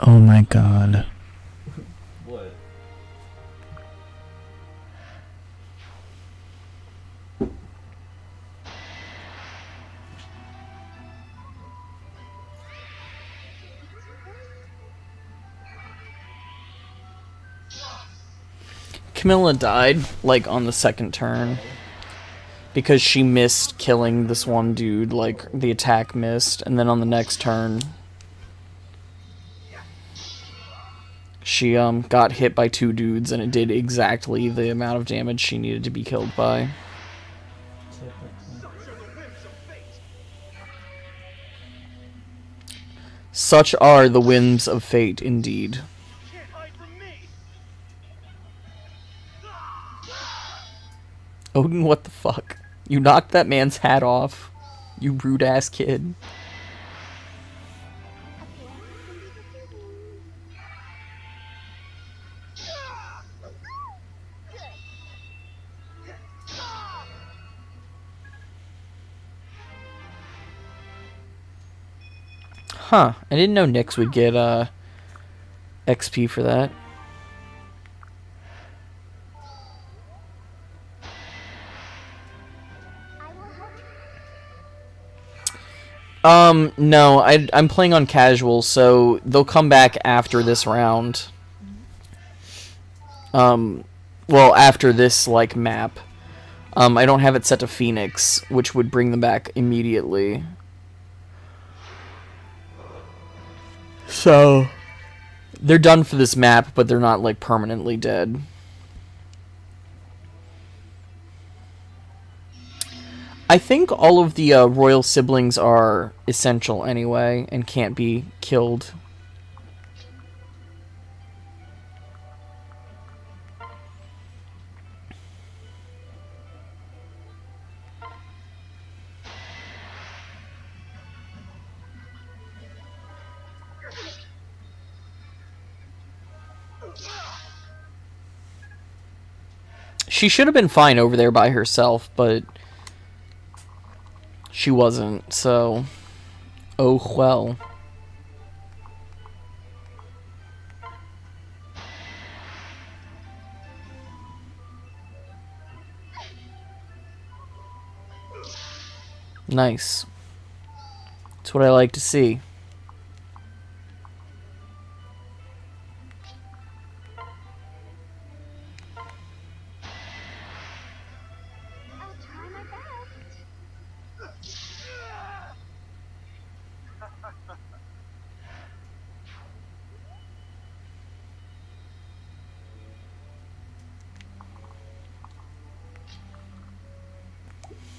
Oh my god. What? Camilla died, like, on the second turn. Because she missed killing this one dude, like, the attack missed, and then on the next turn... she, got hit by two dudes, and it did exactly the amount of damage she needed to be killed by. Such are the whims of fate, indeed. Odin, what the fuck? You knocked that man's hat off, you rude-ass kid. Huh, I didn't know Nyx would get, XP for that. No, I'm playing on casual, so they'll come back after this round. Well, after this, like, map. I don't have it set to Phoenix, which would bring them back immediately. So, they're done for this map, but they're not, like, permanently dead. I think all of the royal siblings are essential anyway, and can't be killed. She should have been fine over there by herself, but she wasn't, so oh well. Nice. That's what I like to see. I'll try my best.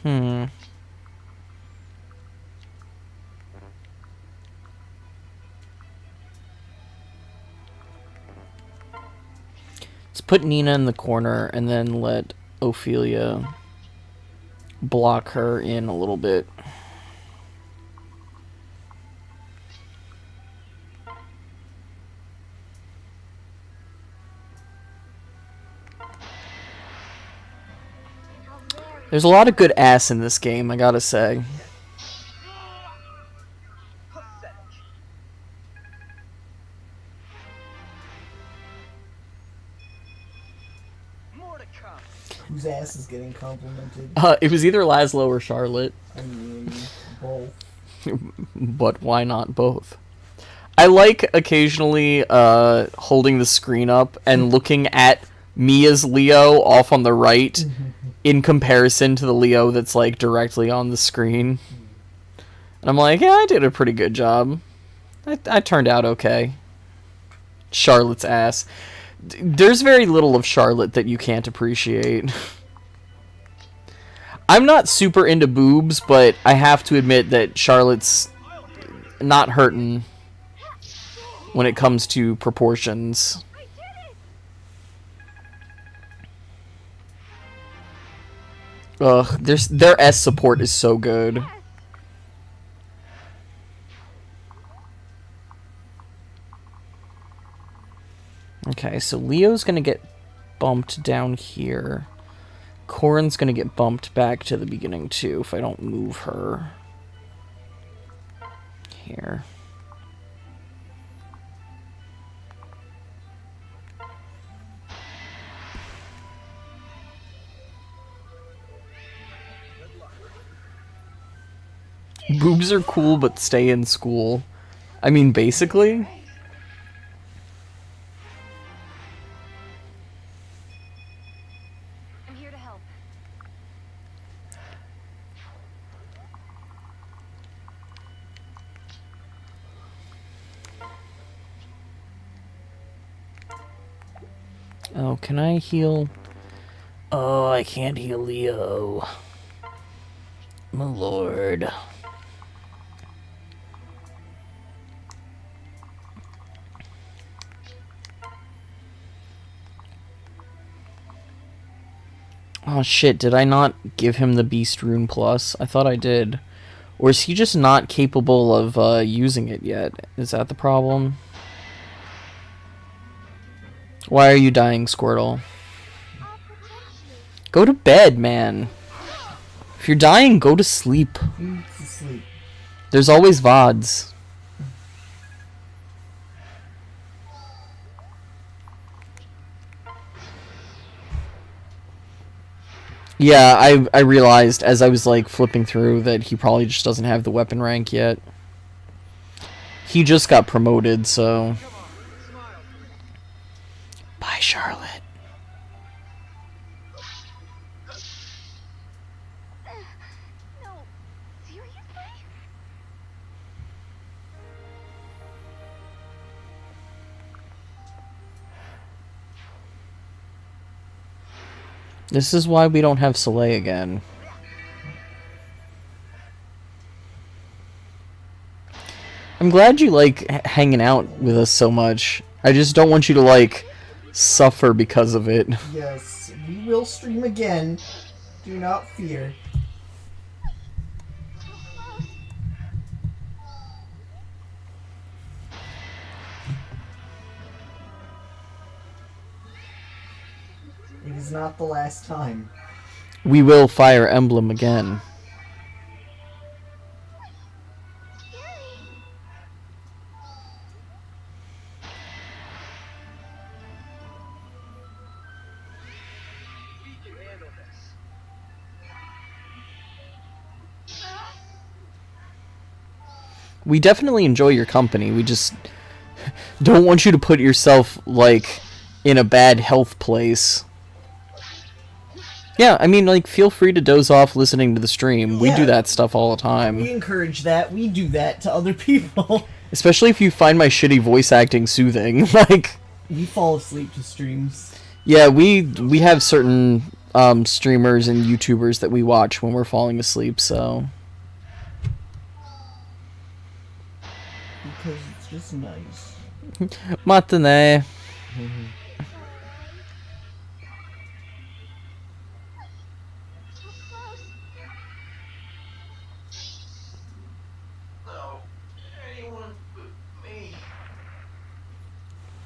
Hmm. Let's put Nina in the corner and then let Ophelia block her in a little bit. There's a lot of good ass in this game, I gotta say. More to come. Whose ass is getting complimented? It was either Laszlo or Charlotte, I mean, both. but why not both? I like occasionally holding the screen up and looking at Mia's Leo off on the right in comparison to the Leo that's like directly on the screen. And I'm like, yeah, I did a pretty good job. I turned out okay. Charlotte's ass. There's very little of Charlotte that you can't appreciate. I'm not super into boobs, but I have to admit that Charlotte's not hurting when it comes to proportions. Ugh, their S support is so good. Okay, so Leo's gonna get bumped down here. Corin's gonna get bumped back to the beginning too if I don't move her. Here. Boobs are cool, but stay in school. I mean, basically. I'm here to help. Oh, can I heal? Oh, I can't heal Leo. My lord. Oh shit, did I not give him the Beast Rune Plus? I thought I did. Or is he just not capable of using it yet? Is that the problem? Why are you dying, Squirtle? I'll protect you. Go to bed, man. If you're dying, go to sleep. He's asleep. There's always VODs. Yeah, I realized as I was like flipping through that he probably just doesn't have the weapon rank yet. He just got promoted, so... Bye, Charlotte. This is why we don't have Soleil again. I'm glad you like hanging out with us so much. I just don't want you to like suffer because of it. Yes, we will stream again. Do not fear. It is not the last time. We will fire Emblem again. We definitely enjoy your company. We just don't want you to put yourself, like, in a bad health place. Yeah, I mean, like, feel free to doze off listening to the stream. We Yeah. do that stuff all the time. We encourage that. We do that to other people. Especially if you find my shitty voice acting soothing. Like, We fall asleep to streams. yeah, we have certain streamers and YouTubers that we watch when we're falling asleep, so... Because it's just nice. Matinee. Too close.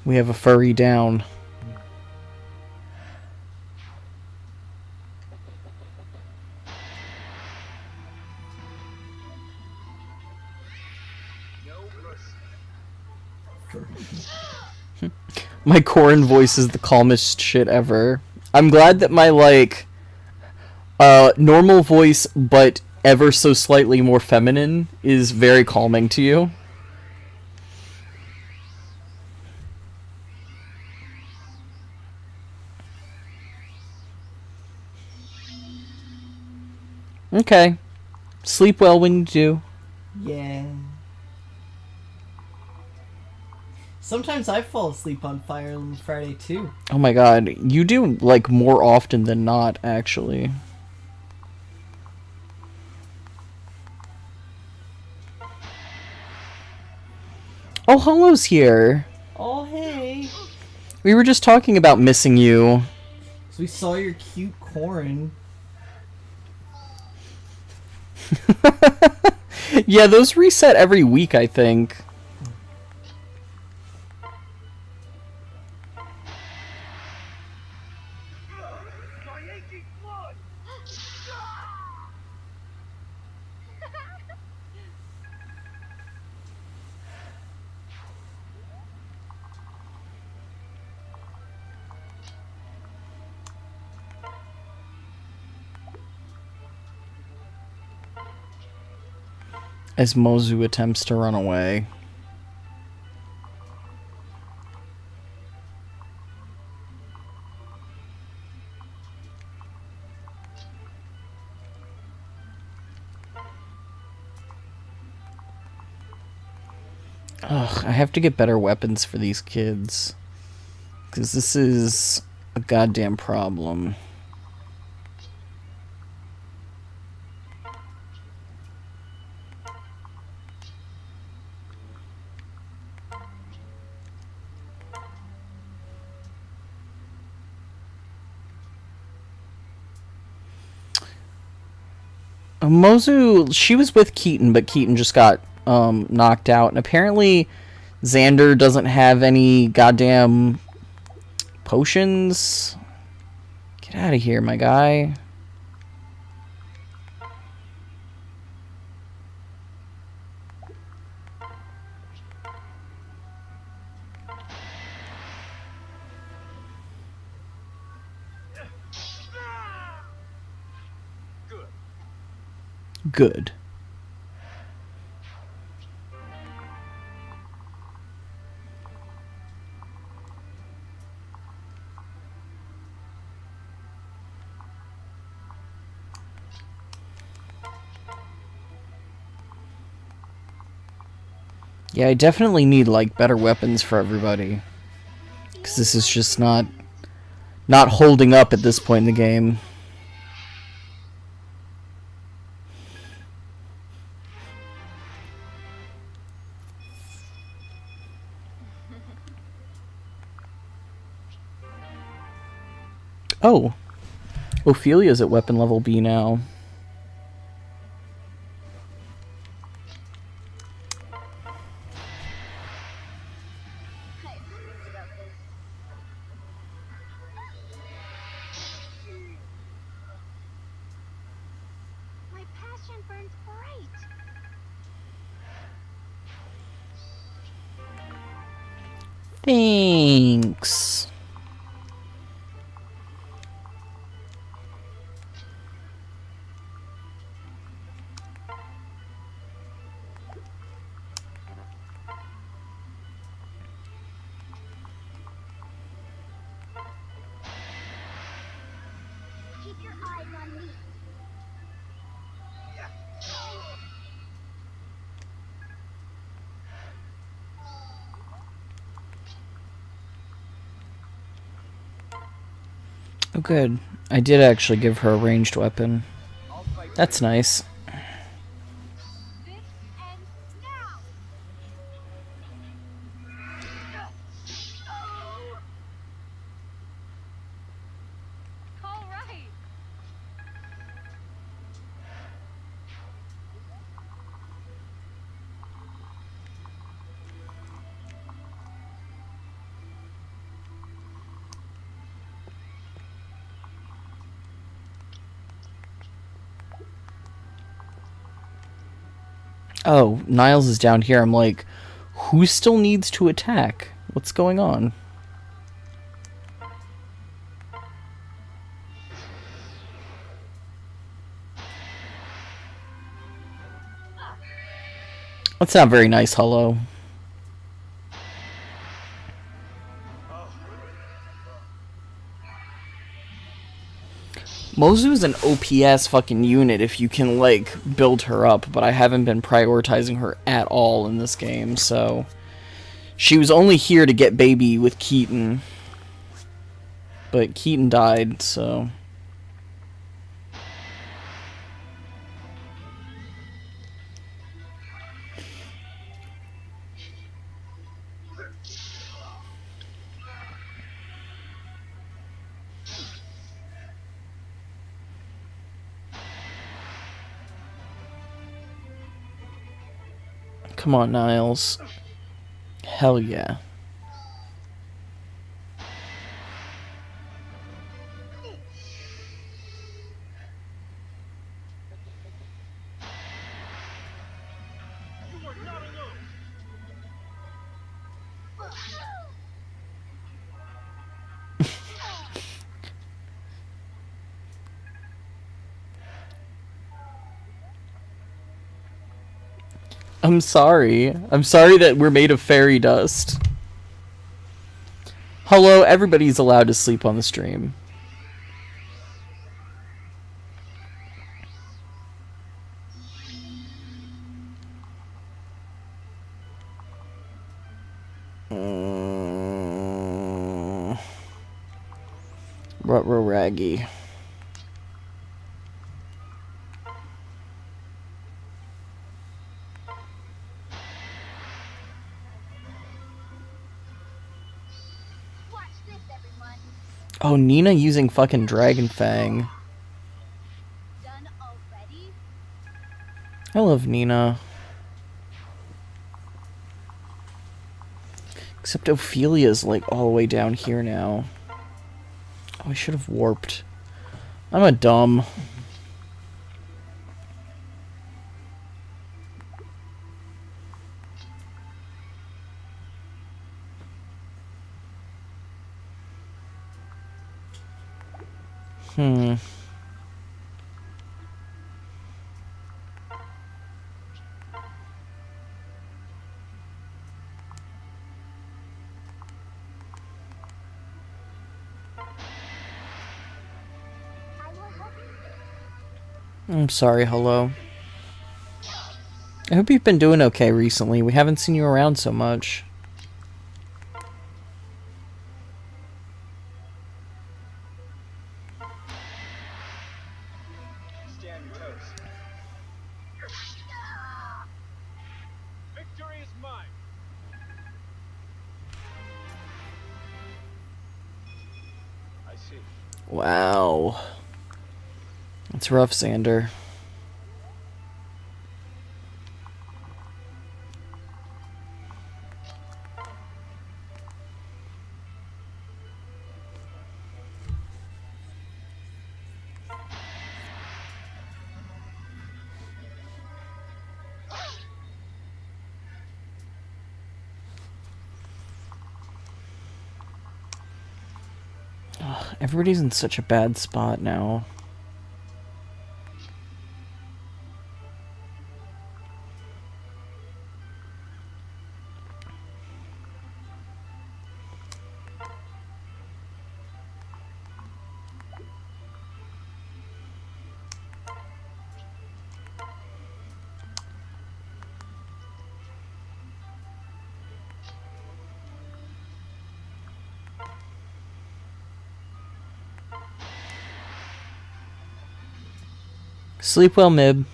We have a furry down. My Corin voice is the calmest shit ever. I'm glad that my, like, normal voice, but ever so slightly more feminine, is very calming to you. Okay. Sleep well when you do. Yeah. Sometimes I fall asleep on Fire Emblem Friday too. Oh my god, you do, like, more often than not, actually. Oh, Hollow's here. Oh hey. We were just talking about missing you. So we saw your cute Corin. Yeah, those reset every week, I think. As Mozu attempts to run away. Ugh, I have to get better weapons for these kids. Because this is a goddamn problem. Mozu, she was with Keaton, but Keaton just got knocked out. And apparently Xander doesn't have any goddamn potions. Get out of here, my guy. Good. Yeah, I definitely need, like, better weapons for everybody. Because this is just not not holding up at this point in the game. Oh, Ophelia's at weapon level B now. My passion burns bright. Thanks. Keep your eyes on me. Oh, good. I did actually give her a ranged weapon. That's nice. This ends now. All right. Oh, Niles is down here. I'm like, who still needs to attack? What's going on? That's not very nice, hello. Mozu's an OPS fucking unit if you can, like, build her up, but I haven't been prioritizing her at all in this game, so... She was only here to get baby with Keaton. But Keaton died, so... Come on, Niles. Hell yeah. I'm sorry. I'm sorry that we're made of fairy dust. Hello, everybody's allowed to sleep on the stream. Ruh-roh Raggy. Watch this, everyone. Oh, Nina using fucking Dragon Fang. Done already? I love Nina. Except Ophelia's like all the way down here now. Oh, I should have warped. I'm a dumb. I will help you. I'm sorry, hello. I hope you've been doing okay recently. We haven't seen you around so much. on your toes. Victory is mine. I see. Wow. It's rough, Xander. Ugh, everybody's in such a bad spot now. Sleep well, Mib.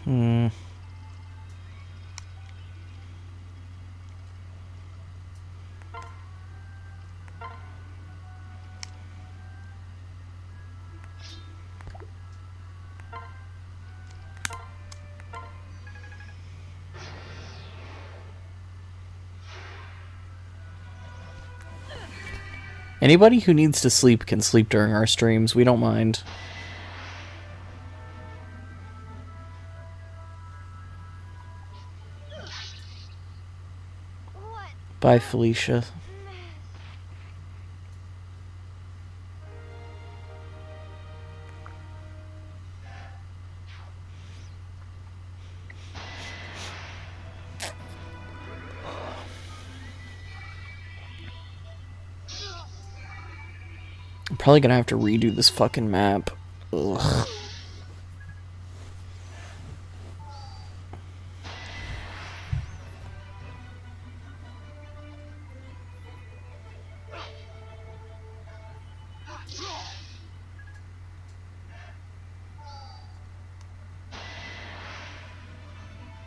Hmm. Anybody who needs to sleep can sleep during our streams. We don't mind. What? Bye, Felicia. I'm probably gonna have to redo this fucking map. Ugh.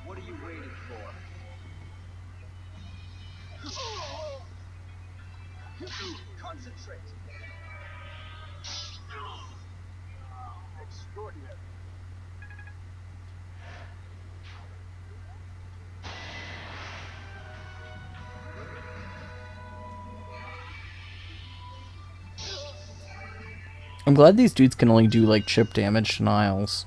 What are you waiting for? Concentrate. Extraordinary. I'm glad these dudes can only do like chip damage to Niles.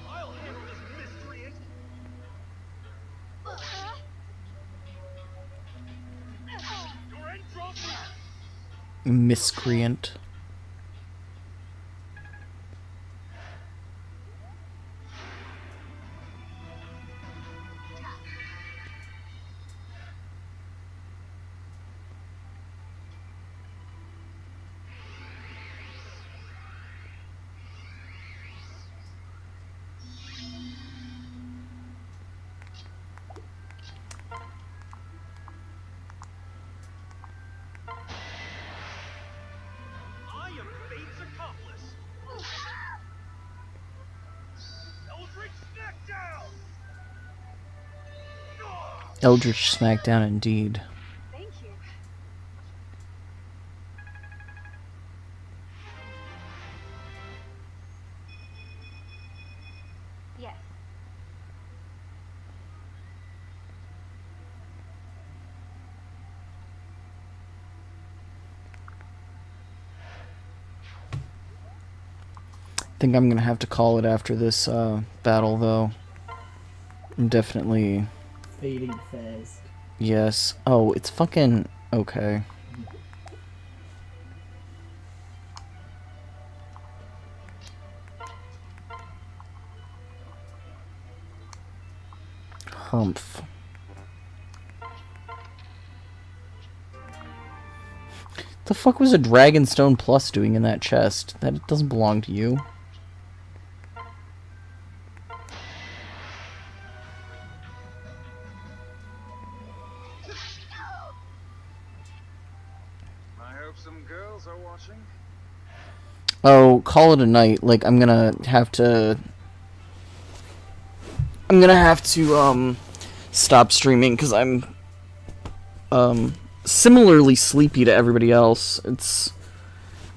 I'll handle this miscreant. Your end draws near. Miscreant. I am Fate's accomplice. Eldritch Smackdown! Eldritch Smackdown indeed. Thank you. Yes. think I'm gonna have to call it after this battle, though. I'm definitely... Fading fast. Yes. Oh, it's fucking... Okay. Humph. The fuck was a Dragonstone Plus doing in that chest? That doesn't belong to you. I hope some girls are watching. Oh, call it a night. Like, I'm gonna have to stop streaming because I'm similarly sleepy to everybody else.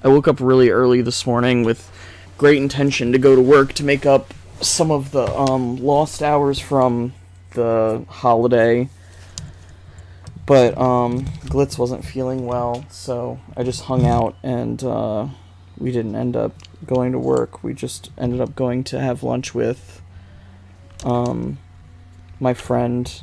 I woke up really early this morning with great intention to go to work to make up some of the lost hours from the holiday. But Glitz wasn't feeling well, so I just hung out, and we didn't end up going to work. We just ended up going to have lunch with my friend.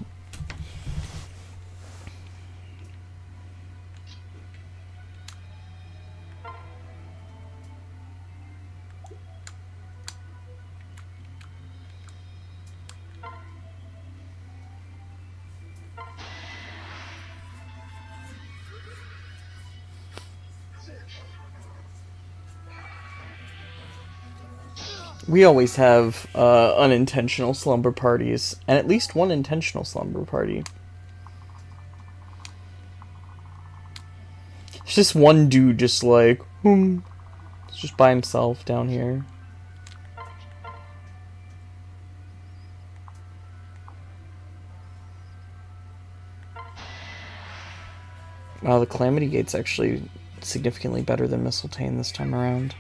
We always have unintentional slumber parties, and at least one intentional slumber party. It's just one dude just like, it's just by himself down here. Wow, the Calamity Gate's actually significantly better than Mistletoe this time around.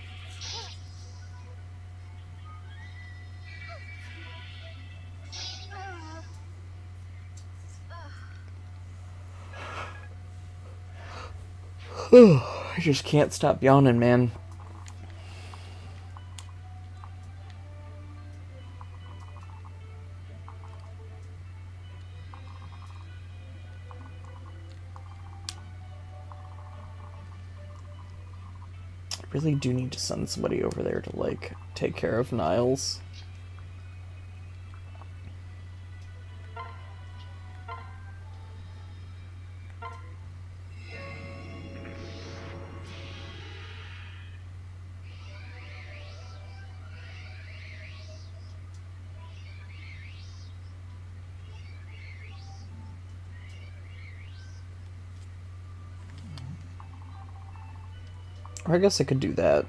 I just can't stop yawning, man. I really do need to send somebody over there to, like, take care of Niles. Or I guess I could do that.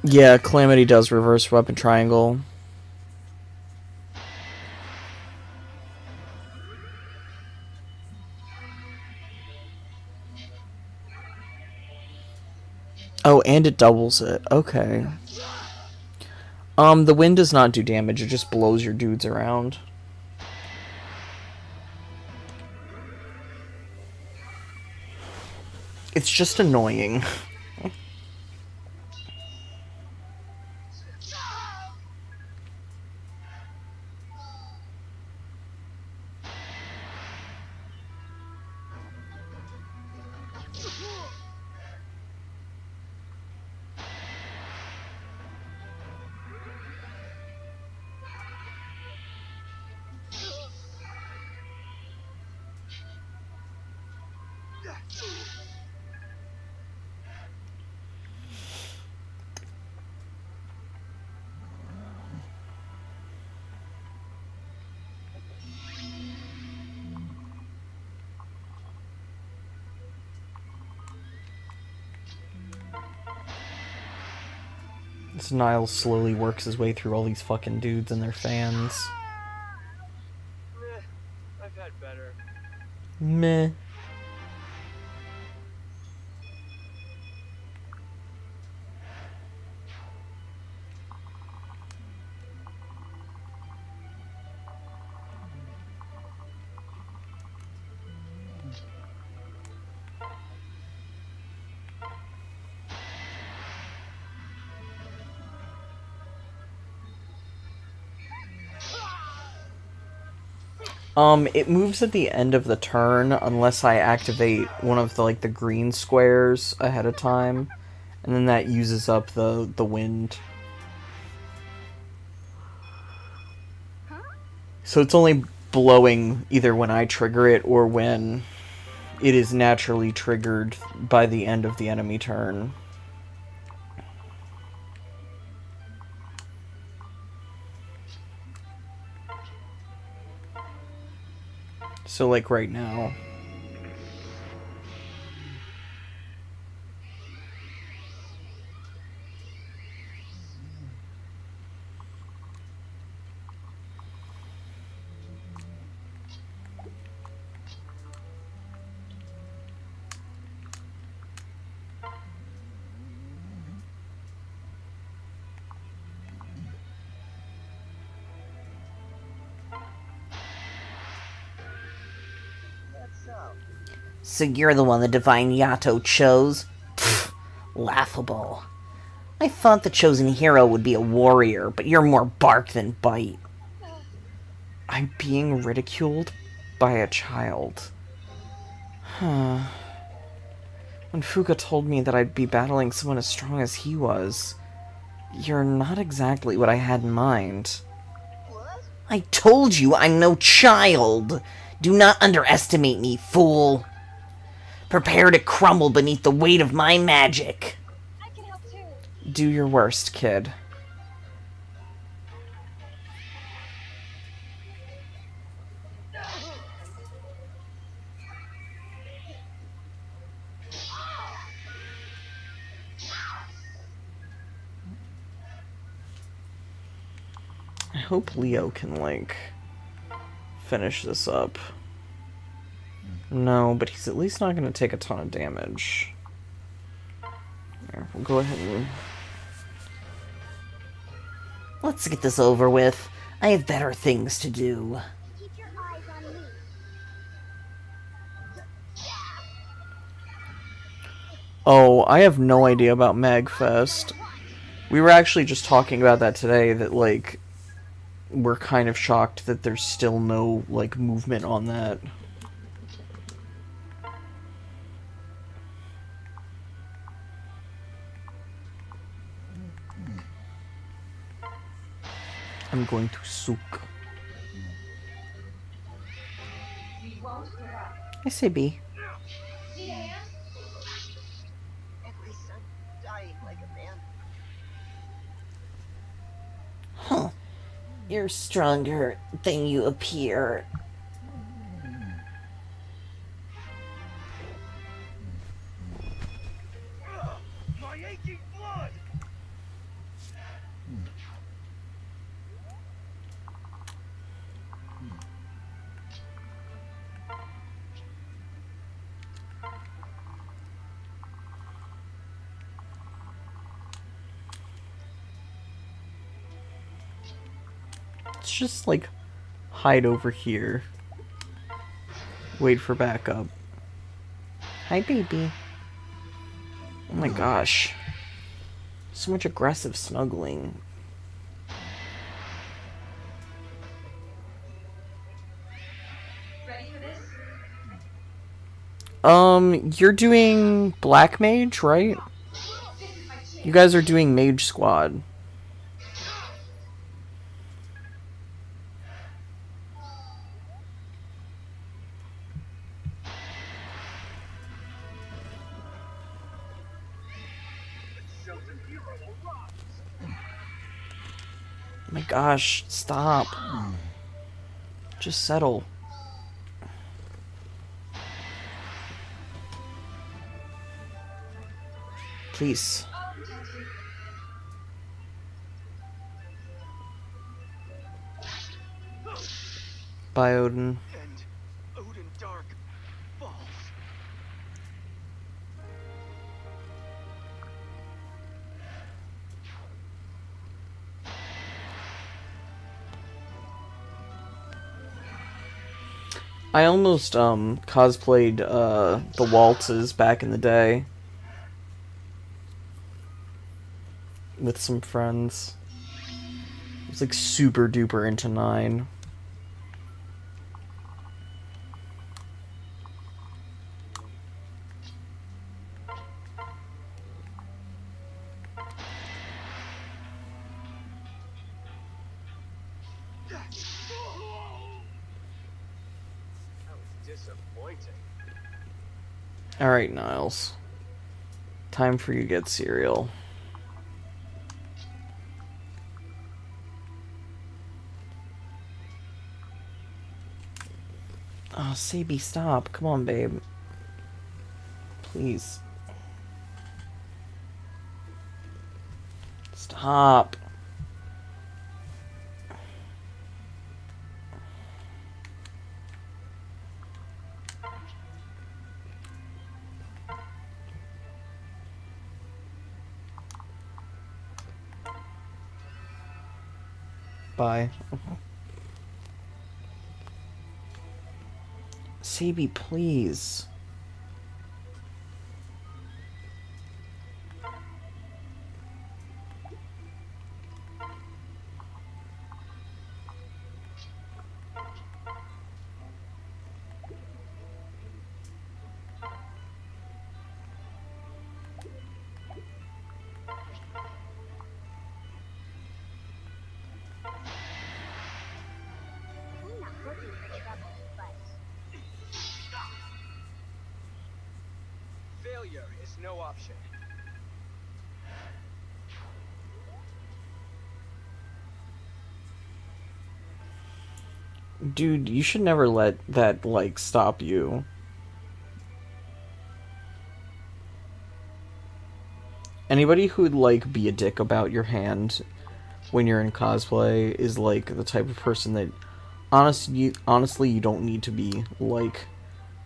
Yeah, Calamity does reverse weapon triangle. Oh, and it doubles it. Okay. The wind does not do damage, it just blows your dudes around. It's just annoying. This Niles slowly works his way through all these fucking dudes and their fans. I've had better. Meh. It moves at the end of the turn unless I activate one of the like the green squares ahead of time, and then that uses up the wind. So it's only blowing either when I trigger it or when it is naturally triggered by the end of the enemy turn. So like right now. That's so. So you're the one the Divine Yato chose? Pfft, laughable. I thought the chosen hero would be a warrior, but you're more bark than bite. I'm being ridiculed by a child. Huh. When Fuga told me that I'd be battling someone as strong as he was, you're not exactly what I had in mind. What? I told you I'm no child. Do not underestimate me, fool. Prepare to crumble beneath the weight of my magic. I can help too. Do your worst, kid. I hope Leo can, like, finish this up. No, but he's at least not going to take a ton of damage. There, we'll go ahead and... Let's get this over with. I have better things to do. Keep your eyes on me. Oh, I have no idea about Magfest. We were actually just talking about that today, that, like, we're kind of shocked that there's still no, like, movement on that. I'm going to soak. I say B. At least I'm dying like a man. Huh. You're stronger than you appear. My aching blood! Let's just, like, hide over here. Wait for backup. Hi, baby. Oh my gosh. So much aggressive snuggling. You're doing Black Mage, right? You guys are doing Mage Squad. Oh my gosh, stop. Just settle. Please. Bye, Odin. And Odin Dark falls. I almost cosplayed the waltzes back in the day with some friends. I was like super duper into 9. disappointing. Alright, Niles. Time for you to get cereal. Oh, Sabi, stop. Come on, babe. Please. Stop. Bye. Sabi, please. I'm not looking for trouble, but Failure is no option. Dude, you should never let that, like, stop you. Anybody who would, like, be a dick about your hand when you're in cosplay is, like, the type of person that honestly, you don't need to be, like,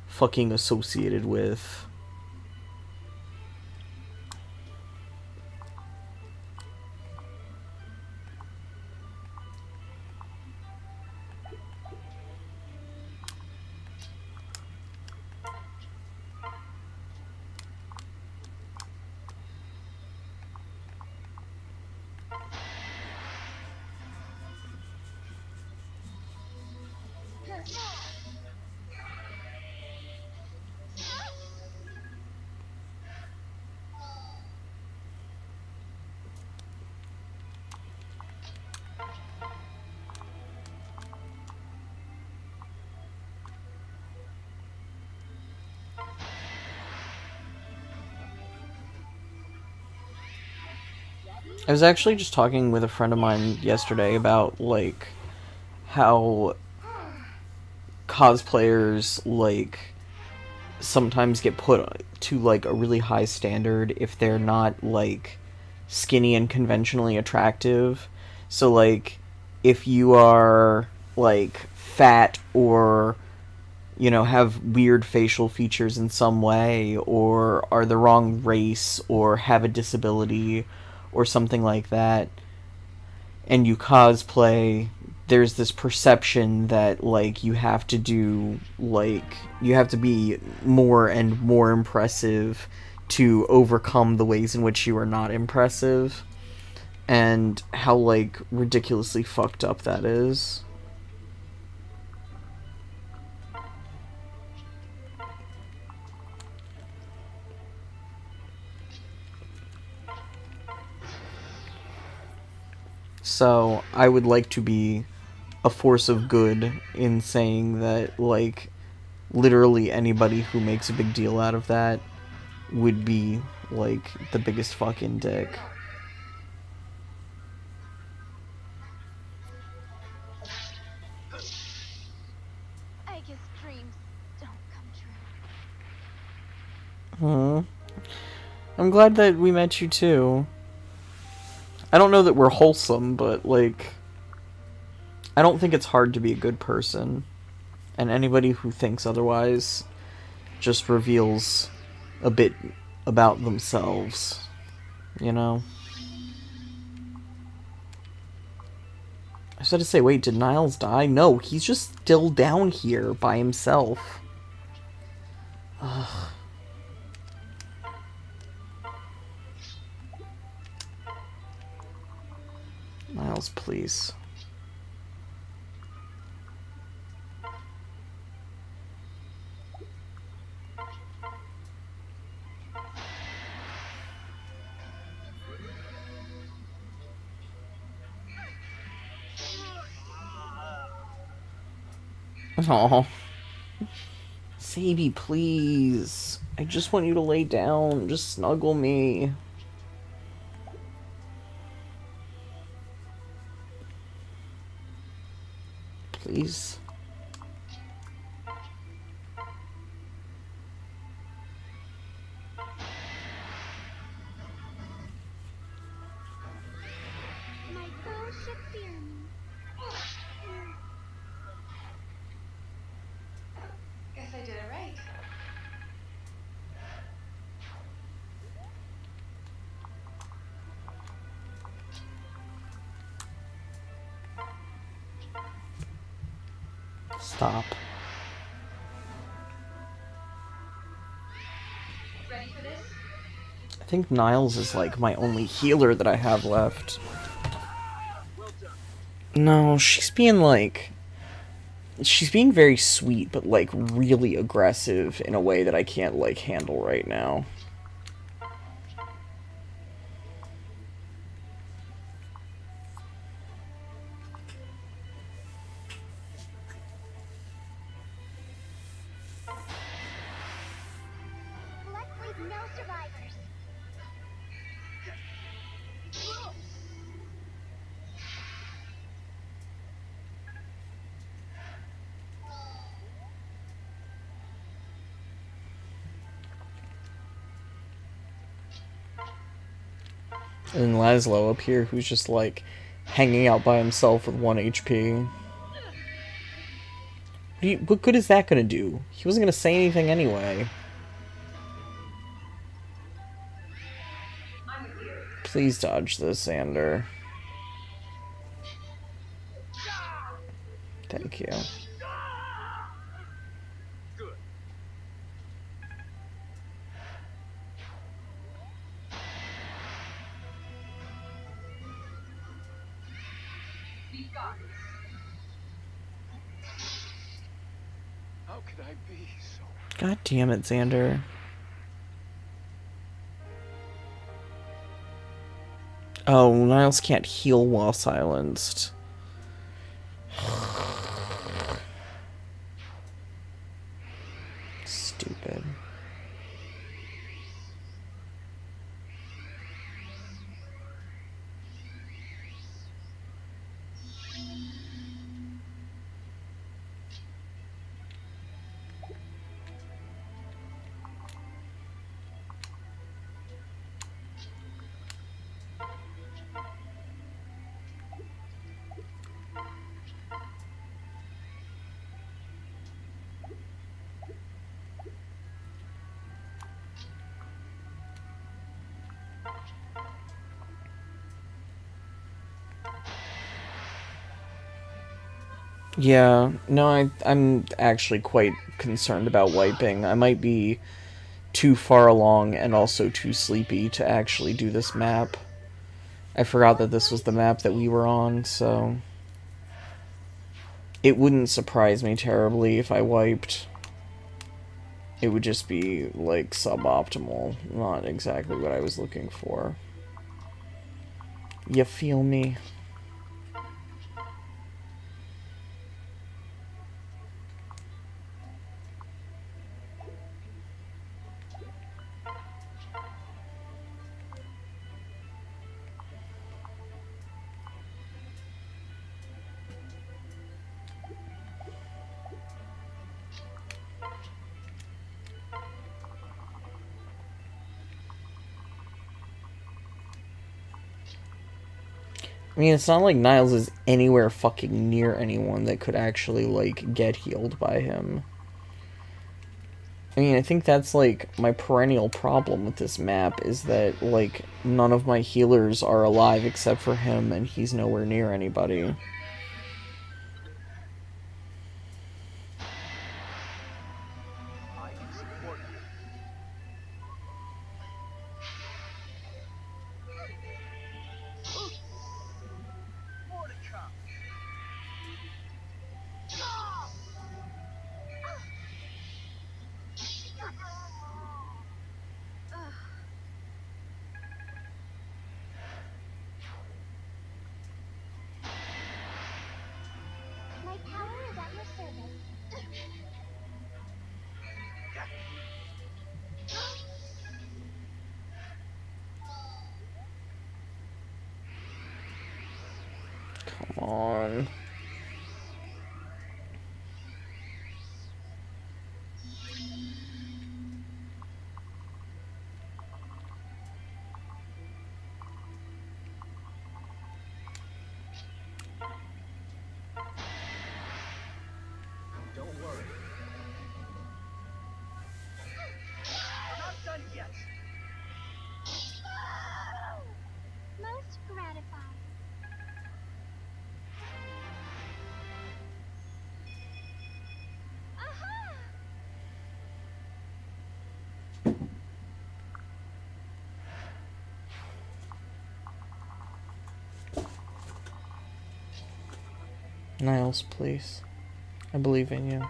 fucking associated with. I was actually just talking with a friend of mine yesterday about, like, how cosplayers, like, sometimes get put to, like, a really high standard if they're not, like, skinny and conventionally attractive. So, like, if you are, like, fat or, you know, have weird facial features in some way, or are the wrong race, or have a disability, or something like that, and you cosplay, there's this perception that, like, you have to do, like, you have to be more and more impressive to overcome the ways in which you are not impressive, and how, like, ridiculously fucked up that is. So, I would like to be a force of good in saying that, like, literally anybody who makes a big deal out of that would be, like, the biggest fucking dick. I guess dreams don't come true. I'm glad that we met you too. I don't know that we're wholesome, but, like, I don't think it's hard to be a good person. And anybody who thinks otherwise just reveals a bit about themselves, you know? I was about to say, wait, did Niles die? No, he's just still down here by himself. Ugh. Niles, please. Aww. Sadie, please. I just want you to lay down. Just snuggle me. Please. My bow should fear me. Guess I did it right. Stop. Ready for this? I think Niles is like my only healer that I have left. No, she's being like... She's being very sweet, but like really aggressive in a way that I can't like handle right now. Let's leave no survivors. And Laszlo up here, who's just like hanging out by himself with 1 HP. What good is that gonna do? He wasn't gonna say anything anyway. Please dodge this, Xander. Thank you. Good. We've got it. How could I be so? God damn it, Xander. Oh, Niles can't heal while silenced. Stupid. Yeah, no, I'm actually quite concerned about wiping. I might be too far along and also too sleepy to actually do this map. I forgot that this was the map that we were on, so... It wouldn't surprise me terribly if I wiped. It would just be, like, suboptimal. Not exactly what I was looking for. You feel me? I mean, it's not like Niles is anywhere fucking near anyone that could actually, like, get healed by him. I mean, I think that's, like, my perennial problem with this map, is that, like, none of my healers are alive except for him, and he's nowhere near anybody. I can support you. More to come. My power is at your service. Come on. Don't worry. Not done yet. Most gratifying. Aha! Niles, please. I believe in you.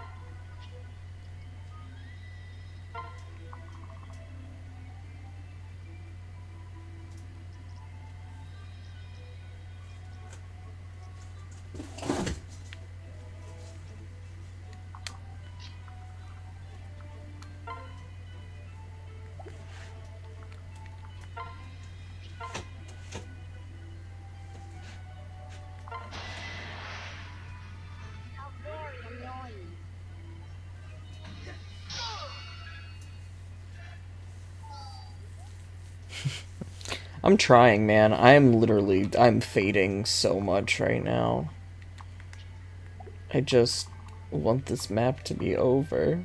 How very annoying. I'm trying, man. I'm fading so much right now. I just want this map to be over.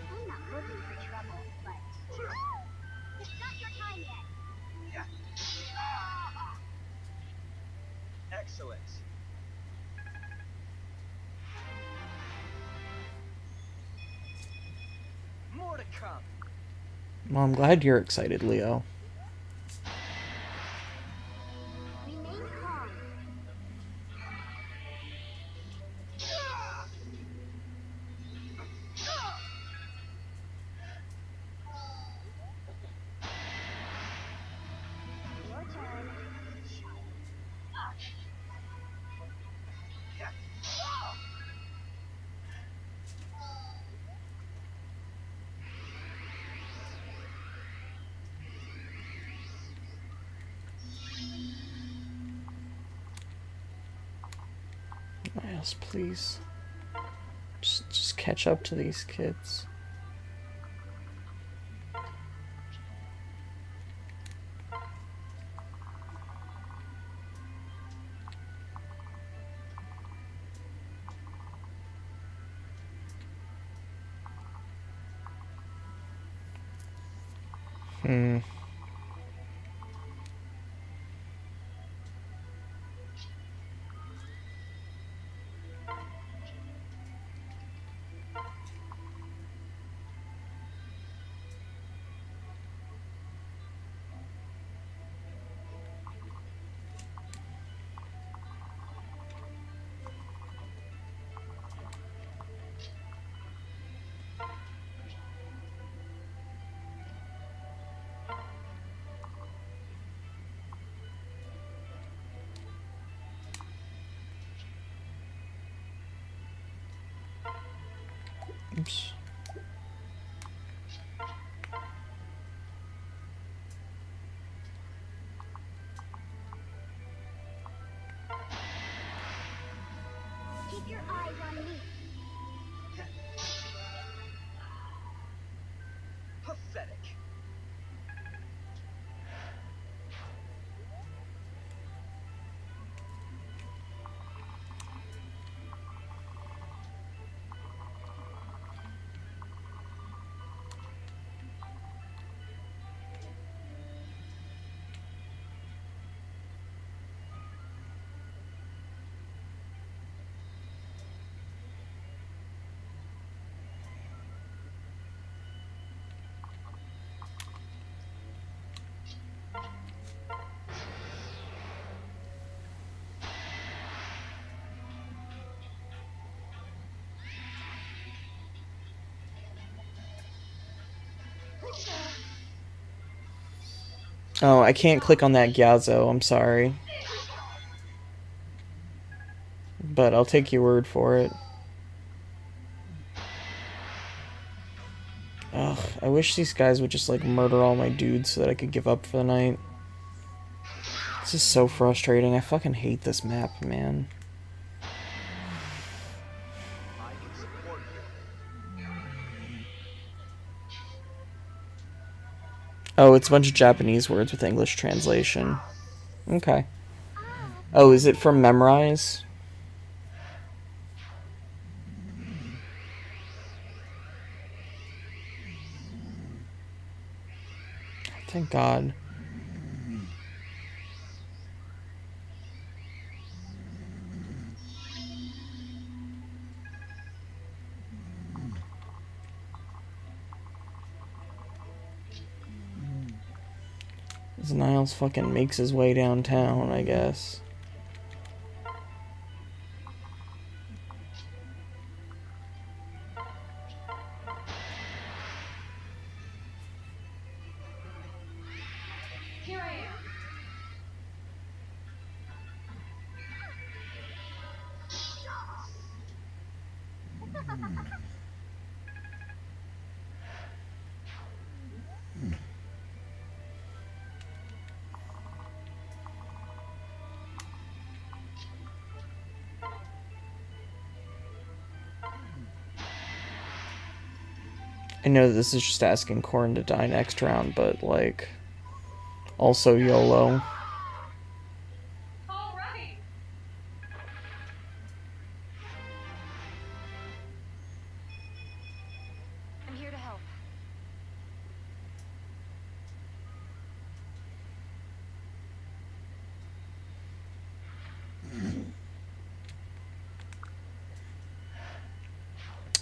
I'm not looking for trouble, but it's not your time yet. Excellent. More to come. Well, I'm glad you're excited, Leo. Remain calm. Your turn. Niles, please. Just catch up to these kids. Hmm. Oops. Keep your eyes on me. Pathetic. Oh, I can't click on that Gyazo, I'm sorry. But I'll take your word for it. Ugh, I wish these guys would just, like, murder all my dudes so that I could give up for the night. This is so frustrating. I fucking hate this map, man. I can support you. Oh, it's a bunch of Japanese words with English translation. Okay. Oh, is it from Memorize? Thank God. As Niles fucking makes his way downtown, I guess. Here I am. I know that this is just asking Corrin to die next round, but, like, also YOLO. All right. I'm here to help.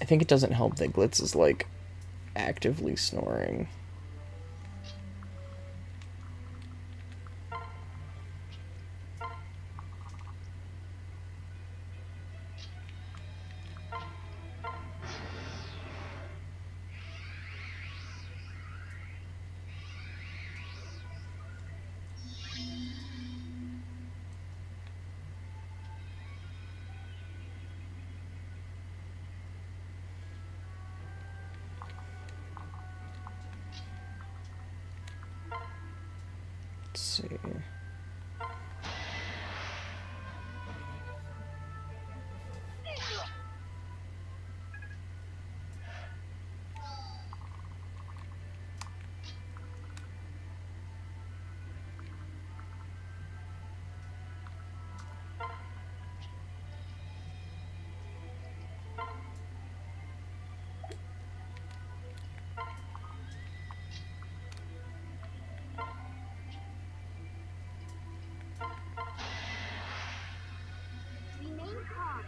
I think it doesn't help that Glitz is, like, actively snoring. Let's see. Remain calm.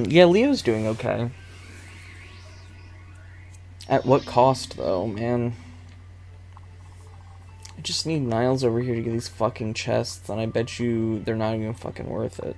Yeah, Leo's doing okay. At what cost, though, man? I just need Niles over here to get these fucking chests, and I bet you they're not even fucking worth it.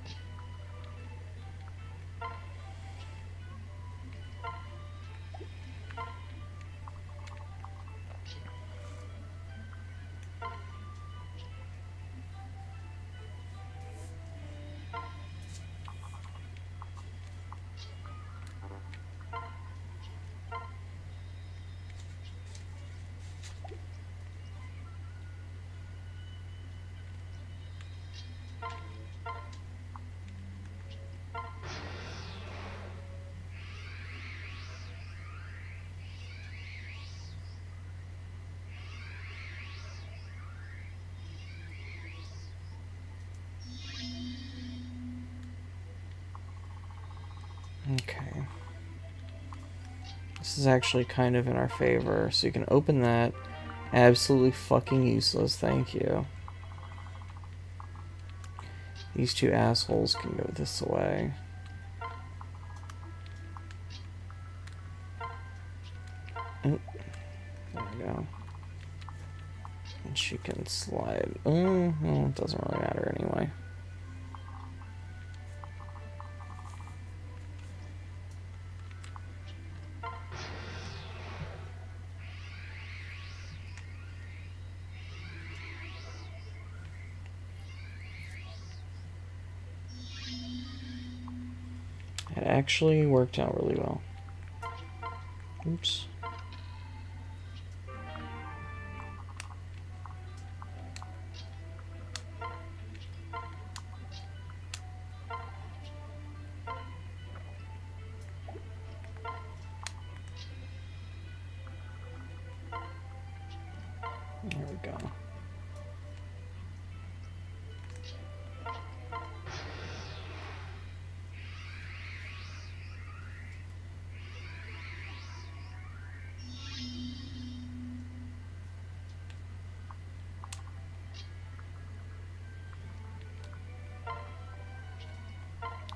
Okay. This is actually kind of in our favor, so you can open that. Absolutely fucking useless, thank you. These two assholes can go this way. Oh, there we go. And she can slide. Oh, well, it doesn't really matter anyway. It actually worked out really well. Oops. There we go.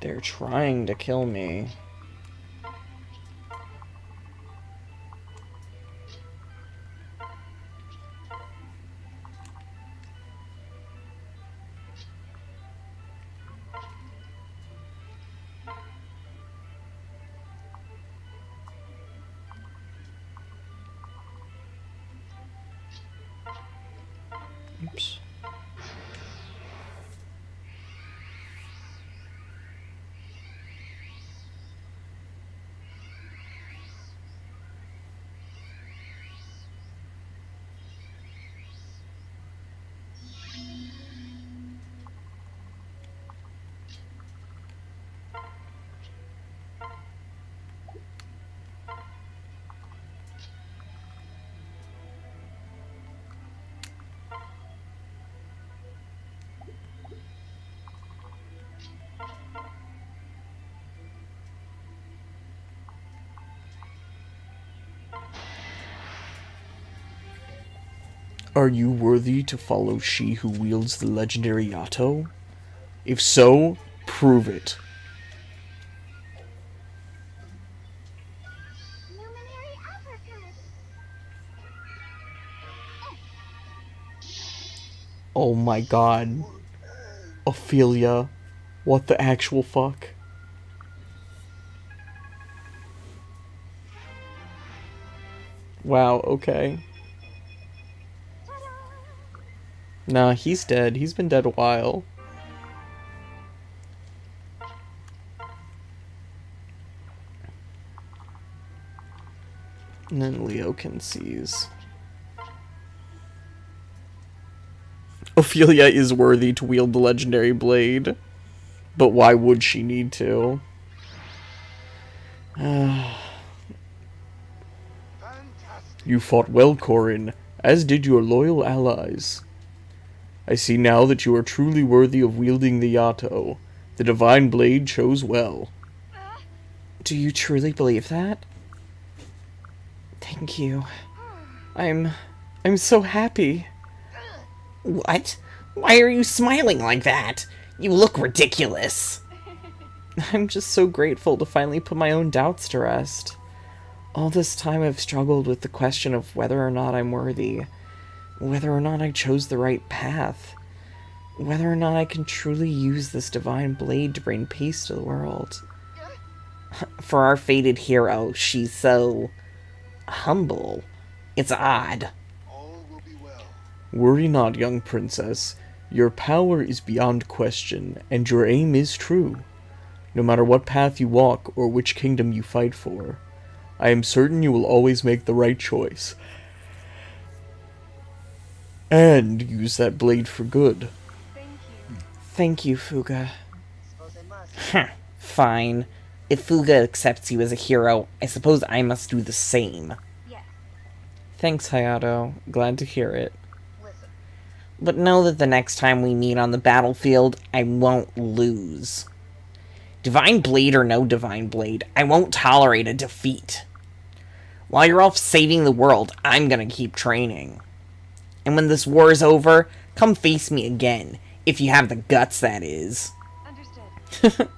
They're trying to kill me. Oops. Are you worthy to follow she who wields the legendary Yato? If so, prove it. Luminary uppercut. Oh my god. Ophelia. What the actual fuck? Wow, okay. Nah, he's dead. He's been dead a while. And then Leo can seize. Ophelia is worthy to wield the legendary blade. But why would she need to? You fought well, Corin, as did your loyal allies. I see now that you are truly worthy of wielding the Yato. The divine blade chose well. Do you truly believe that? Thank you. I'm so happy. What? Why are you smiling like that? You look ridiculous. I'm just so grateful to finally put my own doubts to rest. All this time I've struggled with the question of whether or not I'm worthy. Whether or not I chose the right path. Whether or not I can truly use this divine blade to bring peace to the world. For our fated hero, she's so humble. It's odd. All will be well. Worry not, young princess. Your power is beyond question, and your aim is true. No matter what path you walk or which kingdom you fight for, I am certain you will always make the right choice. And use that blade for good. Thank you, Fuga. Suppose I must. Huh. Fine. If Fuga accepts you as a hero, I suppose I must do the same. Yes. Thanks, Hayato. Glad to hear it. Listen, But know that the next time we meet on the battlefield, I won't lose. Divine Blade or no Divine Blade, I won't tolerate a defeat. While you're off saving the world, I'm gonna keep training. And when this war is over, come face me again. If you have the guts, that is. Understood.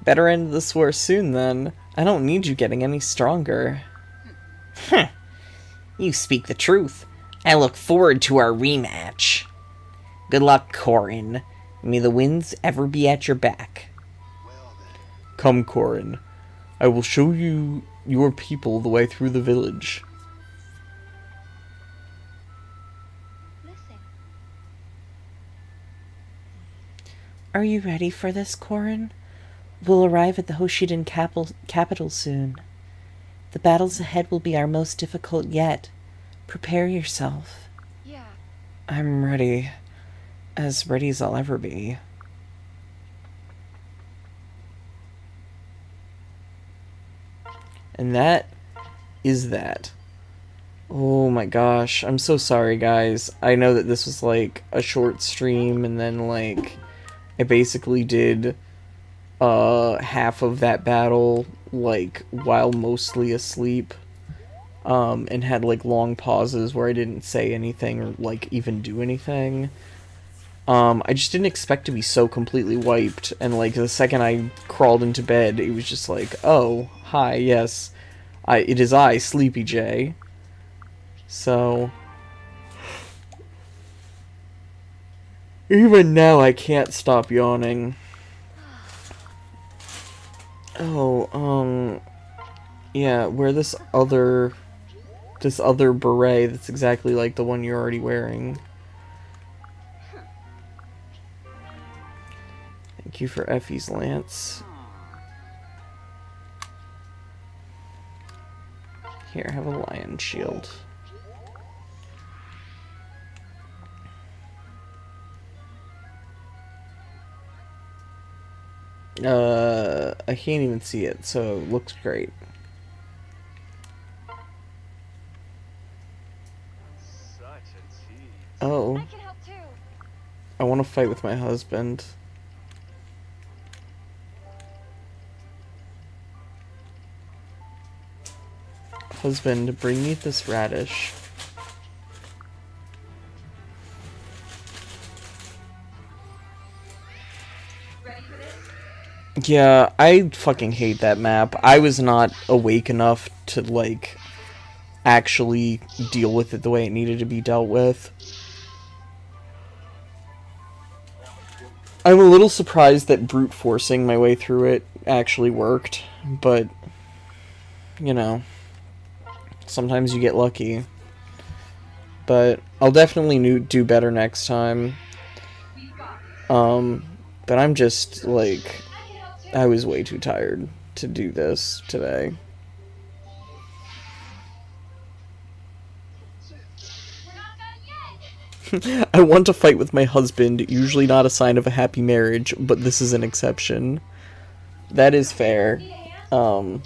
Better end this war soon, then. I don't need you getting any stronger. You speak the truth. I look forward to our rematch. Good luck, Corin. May the winds ever be at your back. Come, Corin. I will show you your people the way through the village. Listen. Are you ready for this, Corin? We'll arrive at the Hoshiden capital soon. The battles ahead will be our most difficult yet. Prepare yourself. Yeah. I'm ready. As ready as I'll ever be. And that is that. Oh my gosh. I'm so sorry, guys. I know that this was like a short stream, and then like I basically did half of that battle like while mostly asleep. And had like long pauses where I didn't say anything or like even do anything. I just didn't expect to be so completely wiped, and like the second I crawled into bed, it was just like, oh, hi, yes, it is I, Sleepy J. So even now I can't stop yawning. Oh, yeah, wear this other beret that's exactly like the one you're already wearing. Thank you for Effie's lance. Here, have a lion shield. I can't even see it, so it looks great. Such a tease. Oh, I can help too. I want to fight with my husband. Husband, bring me this radish. Ready for this? Yeah, I fucking hate that map. I was not awake enough to, like, actually deal with it the way it needed to be dealt with. I'm a little surprised that brute forcing my way through it actually worked, but, you know, sometimes you get lucky. But I'll definitely do better next time. We've got this. But I'm just, like, I can help too. I was way too tired to do this today. We're not done yet. I want to fight with my husband, usually not a sign of a happy marriage, but this is an exception. That is fair. Need a hand?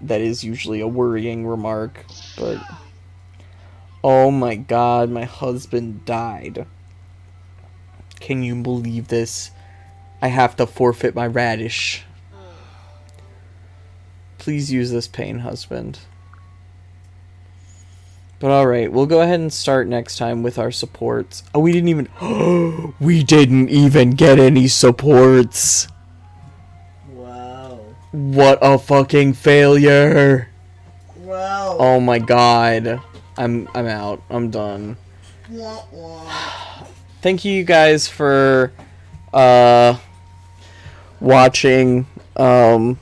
That is usually a worrying remark, but... Oh my god, my husband died. Can you believe this? I have to forfeit my radish. Please use this pain, husband. But alright, we'll go ahead and start next time with our supports. Oh, we didn't even... we didn't even get any supports! Wow. What a fucking failure! Wow. Oh my god. I'm out. I'm done. Wah, wah. Thank you guys for watching. I'll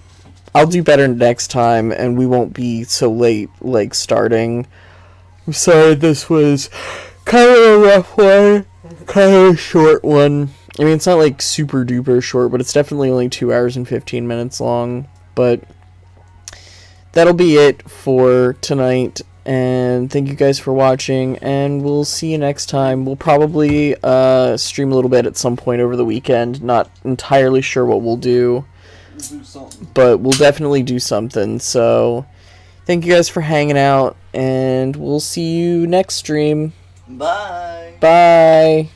do better next time, and we won't be so late, like, starting. I'm sorry this was kind of a rough one, kind of a short one. I mean, it's not, like, super duper short, but it's definitely only 2 hours and 15 minutes long. But that'll be it for tonight, and thank you guys for watching, and we'll see you next time. We'll probably stream a little bit at some point over the weekend. Not entirely sure what we'll do. We'll do something. But we'll definitely do something. So thank you guys for hanging out, and we'll see you next stream. Bye. Bye.